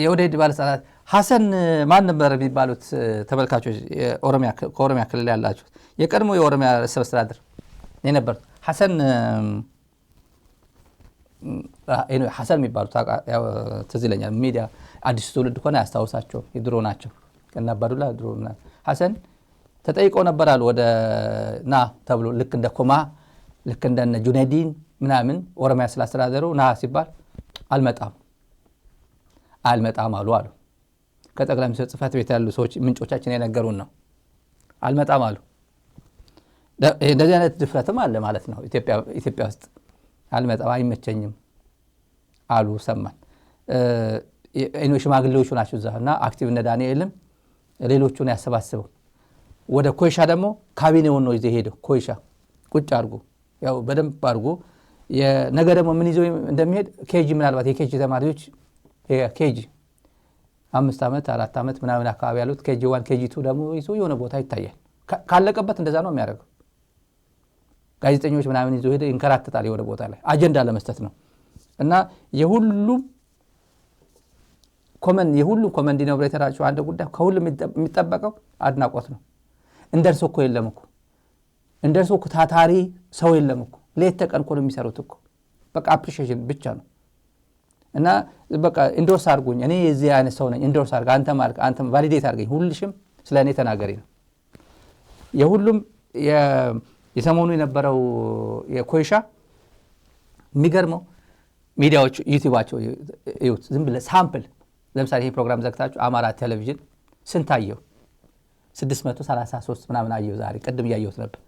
የወደድ ባለስልጣናት ሐሰን ማን ነበር የሚባሉት ተመልካቾች ከኦሮሚያ ክልል ያላችሁ የቀድሞ የኦሮሚያ ርዕሰ መስተዳድር የነበር ሐሰን የሚባሉት ትዝ ይለኛል ሚዲያ አዲስ ትውልድ ሆነ ያስታውሳቸው የድሮ ናቸው ከነበሩላ ድሮና ሐሰን ተጠይቀው ነበራል ወደ ና ተብሎ ልክ እንደ ኮማ ልክ እንደ ጁነዲን ምናምን ኦሮሚያ ስላስተዳደሩ ና ሲባል አልመጣም አሉ ከጠቅላይ ሚኒስትር ጽሕፈት ቤት ያሉ ሰዎች ምንጮቻችን የነገሩን ነው አልመጣም አሉ እንደዚህ አይነት ድፍረትም አለ ማለት ነው ኢትዮጵያ ውስጥ አልመጣም አይመቸኝም አሉ ሰማን ሽማግሌዎቹ ናቸው እዛና አክቲቭ እነ ዳንኤልም ሌሎቹን ያሰባስበው ወደ ኮይሻ ደግሞ ካቢኔውን ነው ይዘው ሄደው ኮይሻ ቁጭ አድርጎ ያው በደንብ አድርጎ የነገ ደግሞ ምን ይዘው እንደሚሄድ ኬጂ ምናልባት የኬጂ ተማሪዎች ኬጂ 5 ዓመት 4 ዓመት ምናምን አካባቢ ያሉት ኬጂ 1 ኬጂ 2 ደግሞ ይዘው የሆነ ቦታ ይታያል ካለቀበት እንደዛ ነው የሚያደርገው ጋዜጠኞች ምናምን ይዘው ሄደ ይንከራተታል የሆነ ቦታ ላይ አጀንዳ ለመስጠት ነው እና የሁሉም ኮመንድ ዲኖብሬተራቸው አንድ ጉዳይ ከሁሉም የሚጠበቀው አድናቆት ነው እንደርሱ እኮ የለም እኮ እንደርሱ እኮ ታታሪ ሰው የለም እኮ ሌት ተቀን እኮ ነው የሚሰሩት እኮ በቃ አፕሪሺዬሽን ብቻ ነው እና በቃ ኢንዶርስ አድርጉኝ እኔ የዚህ አይነት ሰው ነኝ ኢንዶርስ አድርግ አንተ ቫሊዴት አድርገኝ ሁልሽም ስለኔ ተናገሪ ነው የሁሉም የሰሞኑ የነበረው የኮይሻ የሚገርመው ሚዲያዎች ዩቲዩባቸው ይዩት ዝም ብለ ሳምፕል ለምሳሌ ይሄ ፕሮግራም ዘግታችሁ አማራ ቴሌቪዥን ስንታየው 633 ምናምን አየው ዛሬ ቀድም ያየሁት ነበር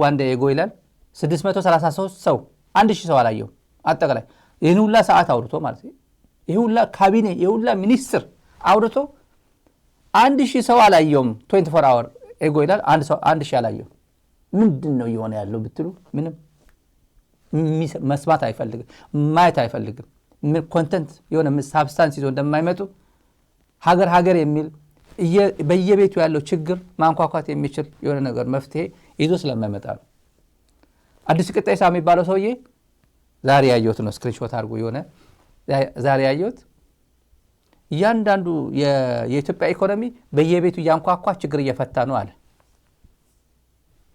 ዋን ዴይ ጎ ይላል 633 ሰው 1000 ሰው አላየው አጠቃላይ ይሄን ሁላ ሰዓት አውርቶ ማለት ይሄ ሁላ ካቢኔ የሁላ ሚኒስትር አውርቶ 1000 ሰው አላየውም 24 hour ኤጎ ይላል 1000 አላየው ምንድነው የሆነ ያለው ብትሉ ምንም መስማት አይፈልግም ማየት አይፈልግም ምን ኮንተንት የሆነ ሳብስታንስ ይዞ እንደማይመጡ ሀገር የሚል በየቤቱ ያለው ችግር ማንኳኳት የሚችል የሆነ ነገር መፍትሄ ይዞ ስለማይመጣ ነው አዲስ ቅጣይሳ የሚባለው ሰውዬ ዛሬ ያየሁት ነው ስክሪንሾት አድርጎ የሆነ ዛሬ ያየሁት እያንዳንዱ የኢትዮጵያ ኢኮኖሚ በየቤቱ ያንኳኳ ችግር እየፈታ ነው አለ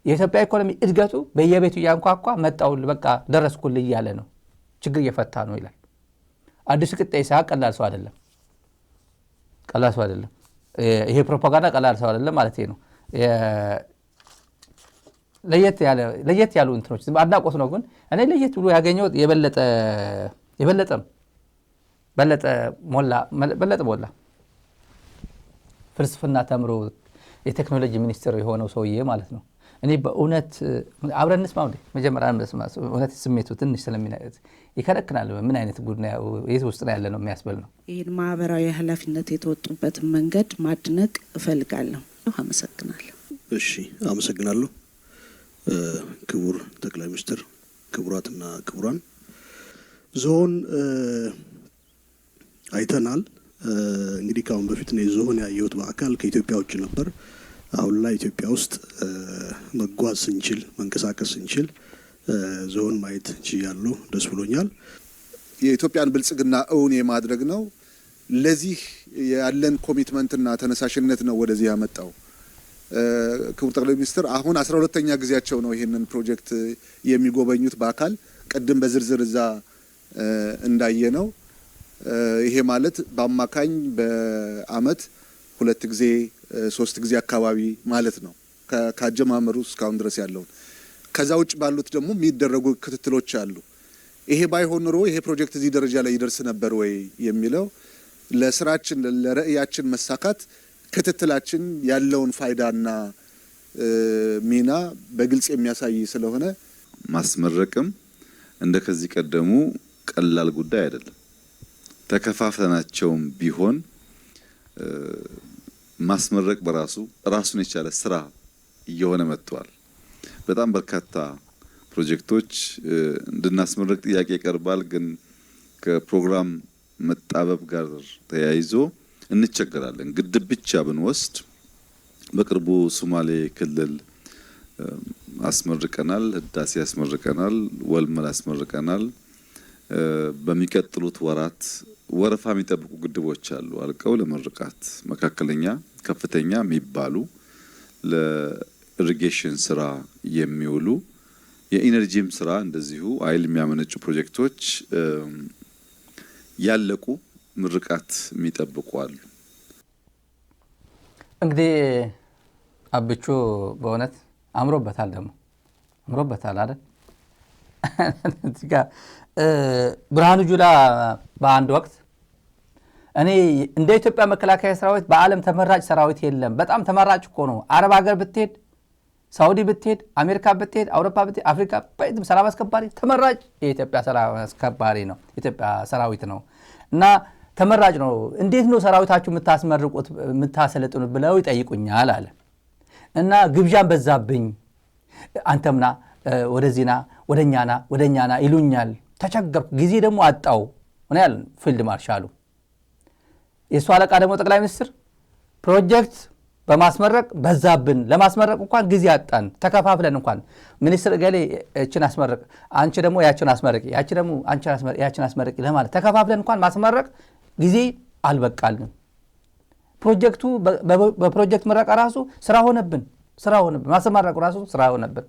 የኢትዮጵያ ኢኮኖሚ እድገቱ በየቤቱ ያንኳኳ መጣው በቃ ደረስኩል እያለ ነው ችግር እየፈታ ነው ይላል አዲስ ቅጣይሳ ቀላል ሰው አይደለም ይሄ ፕሮፓጋንዳ ቀላል ሰው አይደለም ማለት ነው ለየት ያሉ እንትኖች አድናቆት ነው ግን እኔ ለየት ብሎ ያገኘው በለጠ ሞላ ፍልስፍና ተምሮ የቴክኖሎጂ ሚኒስትር የሆነው ሰውዬ ማለት ነው እኔ በእውነት አብረንስ ማውደ መጀመሪያ እውነት ስሜቱ ትንሽ ስለሚናየት ይከረክናል ምን አይነት ጉድና የት ውስጥ ያለ ነው የሚያስበል ነው ይሄን ማህበራዊ ኃላፊነት የተወጡበት መንገድ ማድነቅ እፈልጋለሁ አመሰግናለሁ እሺ አመሰግናለሁ ክቡር ጠቅላይ ሚኒስትር ክቡራትና ክቡራን ዞን አይተናል እንግዲህ ካሁን በፊት ነው ዞን ያየሁት በአካል ከኢትዮጵያ ውጭ ነበር አሁን ላይ ኢትዮጵያ ውስጥ መጓዝ እንችል መንቀሳቀስ እንችል ዞን ማየት ይችላልው ደስ ብሎኛል የኢትዮጵያን ብልጽግና እውን የማድረግ ነው ለዚህ ያለን ኮሚትመንትና ተነሳሽነት ነው ወደዚህ ያመጣው ክቡር ጠቅላይ ሚኒስትር አሁን 12ኛ ጊዜያቸው ነው ይሄንን ፕሮጀክት የሚጎበኙት በአካል ቀደም በዝርዝር እዛ እንዳየነው ይሄ ማለት በአማካኝ በአመት 2 ጊዜ 3 ጊዜ አካባቢ ማለት ነው ከአጀማመሩ እስካሁን ድረስ ያለው ከዛ ውጭ ባሉት ደግሞ የሚደረጉ ክትትሎች አሉ ይሄ ባይሆን ኖሮ ይሄ ፕሮጀክት እዚህ ደረጃ ላይ ይደርስ ነበር ወይ የሚለው ለስራችን ለራእያችን መሳካት ክትትላችን ያለውን ፋይዳና ሚና በግልጽ የሚያሳይ ስለሆነ ማስመረቅም እንደከዚህ ቀደሙ ቀላል ጉዳይ አይደለም ተከፋፍተናቸውም ቢሆን ማስመረቅ በራሱ ራሱን የቻለ ስራ እየሆነ መጥቷል በጣም በርካታ ፕሮጀክቶች እንድናስመረቅ ጥያቄ ይቀርባል ግን ከፕሮግራም መጣበብ ጋር ተያይዞ እንቸገራለን ግድብ ብቻ ብንወስድ በቅርቡ ሶማሌ ክልል አስመርቀናል ህዳሴ አስመርቀናል ወልመል አስመርቀናል በሚቀጥሉት ወራት ወረፋ የሚጠብቁ ግድቦች አሉ አልቀው ለምርቃት መካከለኛ ከፍተኛ የሚባሉ ለኢሪጌሽን ስራ የሚውሉ የኢነርጂም ስራ እንደዚሁ አይል የሚያመነጩ ፕሮጀክቶች ያለቁ ምርቃት የሚጠብቁ አሉ። እንግዲህ አብቹ በእውነት አምሮበታል አይደል? እዚህ ጋር ብርሃኑ ጁላ በአንድ ወቅት እኔ እንደ ኢትዮጵያ መከላከያ ሰራዊት በዓለም ተመራጭ ሰራዊት የለም፣ በጣም ተመራጭ እኮ ነው። አረብ ሀገር ብትሄድ፣ ሳውዲ ብትሄድ፣ አሜሪካ ብትሄድ፣ አውሮፓ ብትሄድ፣ አፍሪካ በየትም ሰላም አስከባሪ ተመራጭ የኢትዮጵያ ሰላም አስከባሪ ነው፣ የኢትዮጵያ ሰራዊት ነው እና ተመራጭ ነው። እንዴት ነው ሰራዊታችሁ የምታስመርቁት የምታሰለጥኑት ብለው ይጠይቁኛል አለ እና ግብዣን በዛብኝ፣ አንተምና ወደዚህና ወደኛና ይሉኛል። ተቸገርኩ፣ ጊዜ ደግሞ አጣው ሆነ ያለ ፊልድ ማርሻሉ። የእሱ አለቃ ደግሞ ጠቅላይ ሚኒስትር ፕሮጀክት በማስመረቅ በዛብን፣ ለማስመረቅ እንኳን ጊዜ አጣን፣ ተከፋፍለን እንኳን ሚኒስትር ገሌ እችን አስመረቅ፣ አንቺ ደግሞ ያችን አስመረቂ፣ ያቺ ደግሞ ያችን አስመረቂ ለማለት ተከፋፍለን እንኳን ማስመረቅ ጊዜ አልበቃልንም። ፕሮጀክቱ በፕሮጀክት ምረቃ ራሱ ስራ ሆነብን፣ ማስመረቁ ራሱ ስራ ሆነብን።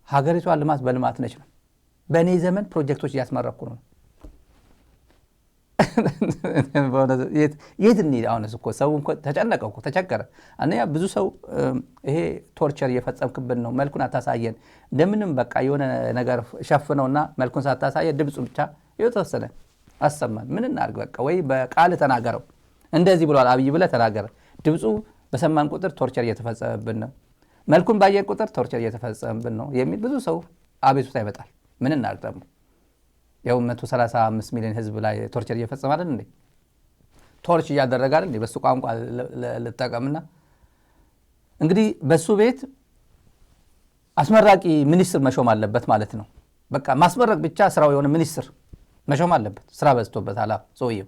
ሀገሪቷ ልማት በልማት ነች ነው። በእኔ ዘመን ፕሮጀክቶች እያስመረኩ ነው። የት እንሂድ? አሁንስ እኮ ሰው ተጨነቀ እኮ ተቸገረ። አንደኛ ብዙ ሰው ይሄ ቶርቸር እየፈጸምክብን ነው፣ መልኩን አታሳየን፣ እንደምንም በቃ የሆነ ነገር ሸፍነውና መልኩን ሳታሳየን ድምፁ ብቻ የተወሰነ አሰማን። ምን እናድርግ? በቃ ወይ በቃል ተናገረው፣ እንደዚህ ብሏል አብይ ብለህ ተናገረ። ድምፁ በሰማን ቁጥር ቶርቸር እየተፈጸመብን ነው፣ መልኩን ባየን ቁጥር ቶርቸር እየተፈጸመብን ነው የሚል ብዙ ሰው አቤቱታ ይመጣል። ምን እናድርግ ደግሞ? ያው 135 ሚሊዮን ህዝብ ላይ ቶርቸር እየፈጸመ አይደል እንዴ? ቶርች እያደረገ አይደል እንዴ? በሱ ቋንቋ ልጠቀምና እንግዲህ በሱ ቤት አስመራቂ ሚኒስትር መሾም አለበት ማለት ነው። በቃ ማስመረቅ ብቻ ስራው የሆነ ሚኒስትር መሾም አለበት። ስራ በዝቶበታል ሰውየው።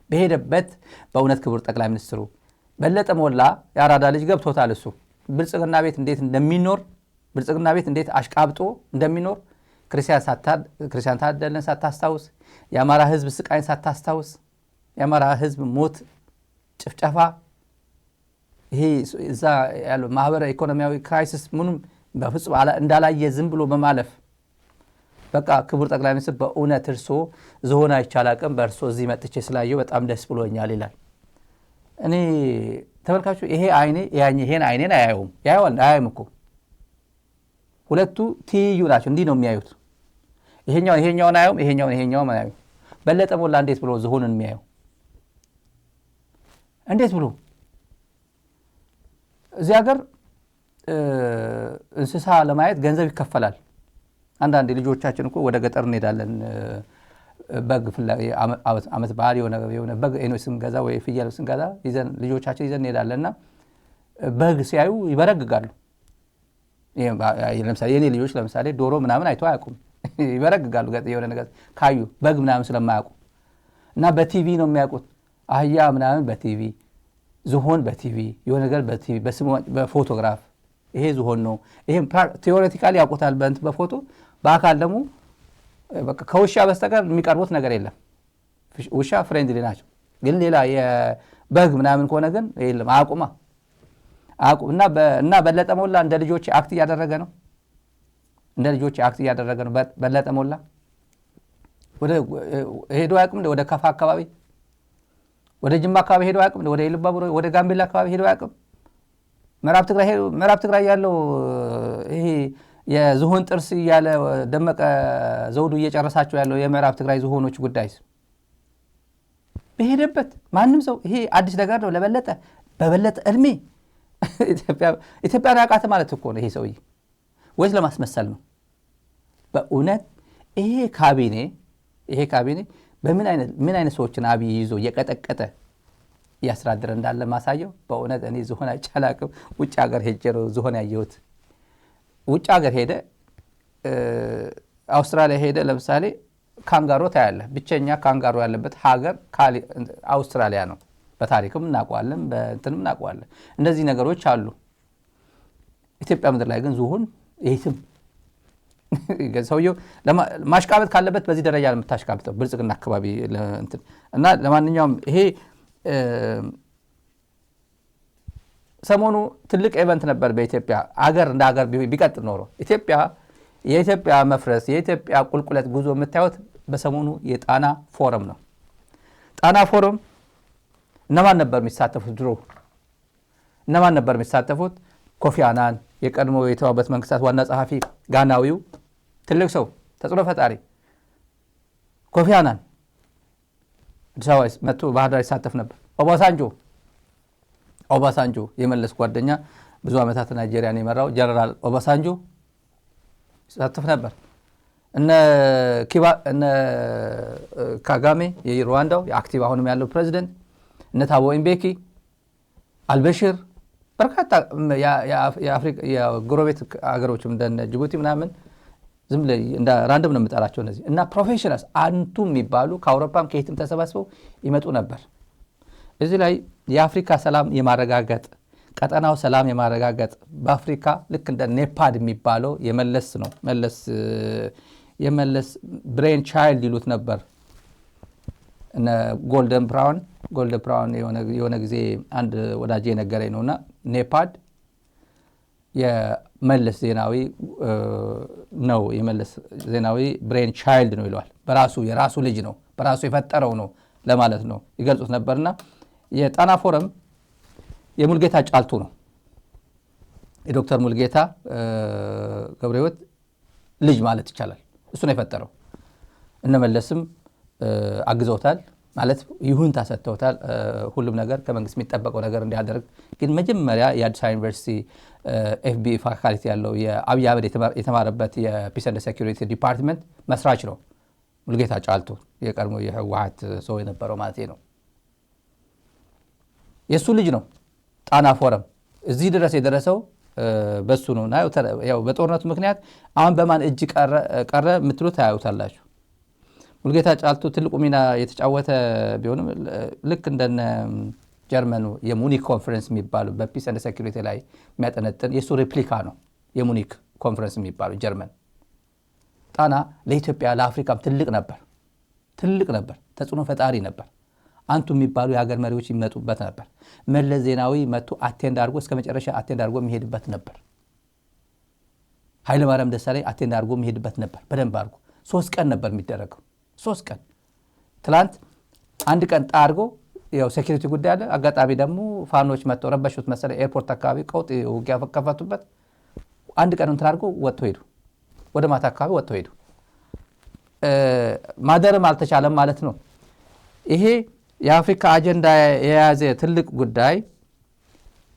በሄደበት በእውነት ክቡር ጠቅላይ ሚኒስትሩ በለጠ ሞላ የአራዳ ልጅ ገብቶታል። እሱ ብልጽግና ቤት እንዴት እንደሚኖር፣ ብልጽግና ቤት እንዴት አሽቃብጦ እንደሚኖር ክርስቲያን ታደለን ሳታስታውስ፣ የአማራ ህዝብ ስቃይን ሳታስታውስ፣ የአማራ ህዝብ ሞት፣ ጭፍጨፋ፣ ይሄ እዛ ያለው ማህበራዊ ኢኮኖሚያዊ ክራይሲስ ምኑም በፍጹም እንዳላየ ዝም ብሎ በማለፍ በቃ ክቡር ጠቅላይ ሚኒስትር በእውነት እርሶ ዝሆን አይቻላቅም፣ በእርሶ እዚህ መጥቼ ስላየው በጣም ደስ ብሎኛል ይላል። እኔ ተመልካቹ ይሄን አይኔን አያዩም እኮ ሁለቱ ትይዩ ናቸው። እንዲህ ነው የሚያዩት። ይሄኛውን አያዩም፣ ይሄኛውን አያዩም። በለጠ ሞላ እንዴት ብሎ ዝሆንን የሚያየው? እንዴት ብሎ? እዚህ ሀገር እንስሳ ለማየት ገንዘብ ይከፈላል። አንዳንድ ልጆቻችን እኮ ወደ ገጠር እንሄዳለን፣ በግ አመት በዓል የሆነ በግ ስንገዛ ወይ ፍየል ስንገዛ ልጆቻችን ይዘን እንሄዳለንና በግ ሲያዩ ይበረግጋሉ። ለምሳሌ የኔ ልጆች ለምሳሌ ዶሮ ምናምን አይተው አያውቁም፣ ይበረግጋሉ የሆነ ነገር ካዩ በግ ምናምን ስለማያውቁ እና በቲቪ ነው የሚያውቁት። አህያ ምናምን በቲቪ፣ ዝሆን በቲቪ፣ የሆነ ነገር በቲቪ በፎቶግራፍ ይሄ ዝሆን ነው፣ ይሄም ቴዎሬቲካሊ ያውቁታል በፎቶ። በአካል ደግሞ ከውሻ በስተቀር የሚቀርቡት ነገር የለም። ውሻ ፍሬንድሊ ናቸው፣ ግን ሌላ የበግ ምናምን ከሆነ ግን የለም፣ አያውቁማ። እና በለጠ ሞላ እንደ ልጆች አክት እያደረገ ነው። በለጠ ሞላ ሄዶ አያውቅም። ወደ ከፋ አካባቢ፣ ወደ ጅማ አካባቢ ሄዶ አያውቅም። ወደ ኢሉባቡር፣ ወደ ጋምቤላ አካባቢ ሄዶ አያውቅም። ምዕራብ ትግራይ ያለው ይሄ የዝሆን ጥርስ እያለ ደመቀ ዘውዱ እየጨረሳቸው ያለው የምዕራብ ትግራይ ዝሆኖች ጉዳይስ በሄደበት ማንም ሰው ይሄ አዲስ ነገር ነው ለበለጠ በበለጠ እድሜ ኢትዮጵያን ያውቃት ማለት እኮ ነው ይሄ ሰውዬ፣ ወይስ ለማስመሰል ነው? በእውነት ይሄ ካቢኔ ምን አይነት ሰዎችን አብይ ይዞ እየቀጠቀጠ እያስተዳደረ እንዳለ ማሳየው። በእውነት እኔ ዝሆን አይቻላቅም። ውጭ ሀገር ሄጄ ነው ዝሆን ያየሁት። ውጭ ሀገር ሄደ፣ አውስትራሊያ ሄደ ለምሳሌ ካንጋሮ ታያለ። ብቸኛ ካንጋሮ ያለበት ሀገር አውስትራሊያ ነው። በታሪክም እናውቀዋለን፣ በእንትንም እናውቀዋለን። እንደዚህ ነገሮች አሉ። ኢትዮጵያ ምድር ላይ ግን ዝሆን ሰውየው ማሽቃበጥ ካለበት በዚህ ደረጃ ለምታሽቃብጠው ብልጽግና አካባቢ እና ለማንኛውም ይሄ ሰሞኑ ትልቅ ኢቨንት ነበር በኢትዮጵያ አገር እንደ አገር ቢቀጥል ኖሮ የኢትዮጵያ መፍረስ የኢትዮጵያ ቁልቁለት ጉዞ የምታዩት በሰሞኑ የጣና ፎረም ነው። ጣና ፎረም እነማን ነበር የሚሳተፉት? ድሮ እነማን ነበር የሚሳተፉት? ኮፊ አናን የቀድሞ የተባበሩት መንግስታት ዋና ጸሐፊ ጋናዊው ትልቅ ሰው ተጽዕኖ ፈጣሪ ኮፊ አናን አዲስ አበባ መጥቶ ባህር ዳር ይሳተፍ ነበር። ኦባሳንጆ የመለስ ጓደኛ ብዙ ዓመታት ናይጄሪያን የመራው ጀነራል ኦባሳንጆ ይሳተፍ ነበር። እነ ካጋሜ የሩዋንዳው የአክቲቭ አሁንም ያለው ፕሬዚደንት እነ ታቦ ኢምቤኪ አልበሽር በርካታ የአፍሪካ የጎረቤት አገሮችም እንደ ጅቡቲ ምናምን ዝም ብለ እንደ ራንደም ነው የምጠራቸው እነዚህ እና ፕሮፌሽናልስ አንቱ የሚባሉ ከአውሮፓም ከየትም ተሰባስበው ይመጡ ነበር። እዚህ ላይ የአፍሪካ ሰላም የማረጋገጥ ቀጠናው ሰላም የማረጋገጥ በአፍሪካ ልክ እንደ ኔፓድ የሚባለው የመለስ ነው የመለስ ብሬን ቻይልድ ይሉት ነበር። እነ ጎልደን ብራውን የሆነ ጊዜ አንድ ወዳጄ ነገረኝ ነውና ኔፓድ የመለስ ዜናዊ ነው የመለስ ዜናዊ ብሬን ቻይልድ ነው ይለዋል። የራሱ ልጅ ነው በራሱ የፈጠረው ነው ለማለት ነው ይገልጹት ነበርና የጣና ፎረም የሙልጌታ ጫልቱ ነው የዶክተር ሙልጌታ ገብረሕይወት ልጅ ማለት ይቻላል። እሱ ነው የፈጠረው። እነመለስም አግዘውታል ማለት ይሁንታ ሰጥተውታል። ሁሉም ነገር ከመንግስት የሚጠበቀው ነገር እንዲያደርግ ግን መጀመሪያ የአዲስ አበባ ዩኒቨርሲቲ ኤፍቢኢ ፋካልቲ ያለው የአብይ አህመድ የተማረበት የፒስ ኤንድ ሴኩሪቲ ዲፓርትመንት መስራች ነው ሙልጌታ ጫልቱ የቀድሞ የህወሓት ሰው የነበረው ማለት ነው። የሱ ልጅ ነው ጣና ፎረም እዚህ ድረስ የደረሰው በሱ ነው። ያው በጦርነቱ ምክንያት አሁን በማን እጅ ቀረ የምትሉት ታያዩታላችሁ። ሙልጌታ ጫልቱ ትልቁ ሚና የተጫወተ ቢሆንም ልክ እንደነ ጀርመኑ የሙኒክ ኮንፈረንስ የሚባሉ በፒስ ኤንድ ሴኩሪቲ ላይ የሚያጠነጥን የሱ ሬፕሊካ ነው የሙኒክ ኮንፈረንስ የሚባሉ ጀርመን። ጣና ለኢትዮጵያ ለአፍሪካም ትልቅ ነበር፣ ተጽዕኖ ፈጣሪ ነበር። አንቱ የሚባሉ የሀገር መሪዎች ይመጡበት ነበር። መለስ ዜናዊ መጥቶ አቴንድ አድርጎ እስከ መጨረሻ አቴንድ አድርጎ የሚሄድበት ነበር። ኃይለማርያም ደሳለኝ አቴንድ አድርጎ የሚሄድበት ነበር። በደንብ አድርጎ 3 ቀን ነበር የሚደረገው። 3 ቀን ትላንት አንድ ቀን ጣርጎ ያው ሴኩሪቲ ጉዳይ አለ። አጋጣሚ ደግሞ ፋኖች መጥተው ረበሹት መሰለኝ ኤርፖርት አካባቢ ቀውጥ ውጊያ ከፈቱበት። አንድ ቀን እንትን አድርጎ ወጥቶ ሄዱ። ወደ ማታ አካባቢ ወጥቶ ሄዱ። ማደርም አልተቻለም ማለት ነው። ይሄ የአፍሪካ አጀንዳ የያዘ ትልቅ ጉዳይ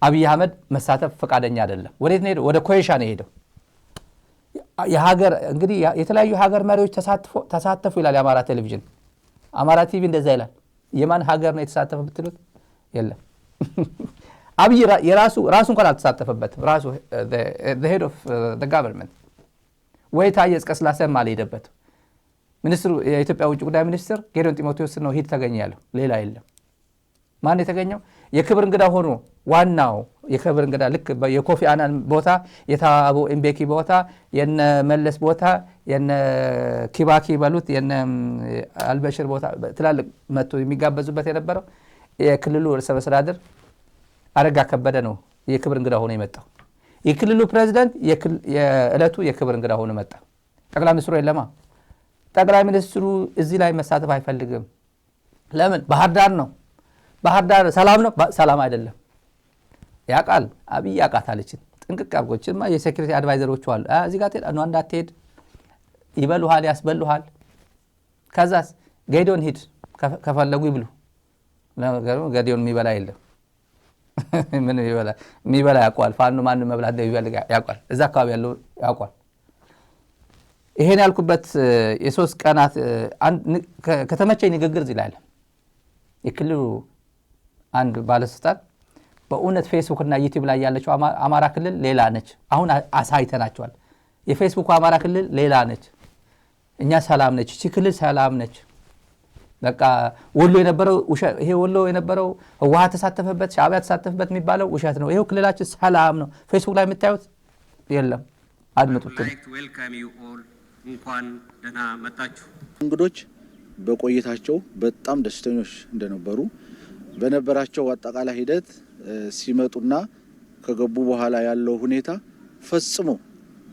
አብይ አህመድ መሳተፍ ፈቃደኛ አይደለም። ወዴት ነው ሄደው? ወደ ኮይሻ ነው ሄደው። የሀገር እንግዲህ የተለያዩ ሀገር መሪዎች ተሳተፉ ይላል የአማራ ቴሌቪዥን። አማራ ቲቪ እንደዛ ይላል። የማን ሀገር ነው የተሳተፈ ብትሉት የለም። አብይ ራሱ እንኳን አልተሳተፈበትም። ራሱ the head of the government ወይ ታዬ አጽቀሥላሴም አልሄደበትም። ሚኒስትሩ የኢትዮጵያ ውጭ ጉዳይ ሚኒስትር ጌዲዮን ጢሞቴዎስ ነው ሂድ ተገኘ ያለው። ሌላ የለም። ማን የተገኘው? የክብር እንግዳ ሆኖ ዋናው የክብር እንግዳ ልክ የኮፊ አናን ቦታ፣ የታቦ ኢምቤኪ ቦታ፣ የነ መለስ ቦታ፣ የነ ኪባኪ በሉት የነ አልበሽር ቦታ ትላልቅ መጥቶ የሚጋበዙበት የነበረው የክልሉ ርዕሰ መስተዳድር አረጋ ከበደ ነው የክብር እንግዳ ሆኖ የመጣው። የክልሉ ፕሬዝዳንት የዕለቱ የክብር እንግዳ ሆኖ መጣ። ጠቅላይ ሚኒስትሩ የለማ። ጠቅላይ ሚኒስትሩ እዚህ ላይ መሳተፍ አይፈልግም። ለምን? ባህር ዳር ነው። ባህር ዳር ሰላም ነው? ሰላም አይደለም። ያቃል አብይ ያቃታለችን ጥንቅቅ አርጎችማ የሴኩሪቲ አድቫይዘሮቹ አሉ። እዚህ ጋር ነው እንዳትሄድ ይበሉሃል፣ ያስበሉሃል። ከዛስ ጌዲዮን ሂድ ከፈለጉ ይብሉ። ነገሩ ጌዲዮን የሚበላ የለም። ምን የሚበላ ያውቋል። ፋኖ ማን መብላት እንደሚፈልግ ያውቋል። እዛ አካባቢ ያለው ያውቋል። ይሄን ያልኩበት የ3 ቀናት ከተመቸኝ ንግግር እዚህ ላይ አለ። የክልሉ አንድ ባለስልጣን በእውነት ፌስቡክ እና ዩቲዩብ ላይ ያለችው አማራ ክልል ሌላ ነች። አሁን አሳይተናቸዋል። የፌስቡክ አማራ ክልል ሌላ ነች። እኛ ሰላም ነች፣ እቺ ክልል ሰላም ነች። በቃ ወሎ የነበረው ህወሓት ተሳተፈበት፣ ሻዕቢያ ተሳተፈበት የሚባለው ውሸት ነው። ይሄው ክልላችን ሰላም ነው። ፌስቡክ ላይ የምታዩት የለም። አድምጡት። እንኳን ደህና መጣችሁ። እንግዶች በቆይታቸው በጣም ደስተኞች እንደነበሩ በነበራቸው አጠቃላይ ሂደት ሲመጡና ከገቡ በኋላ ያለው ሁኔታ ፈጽሞ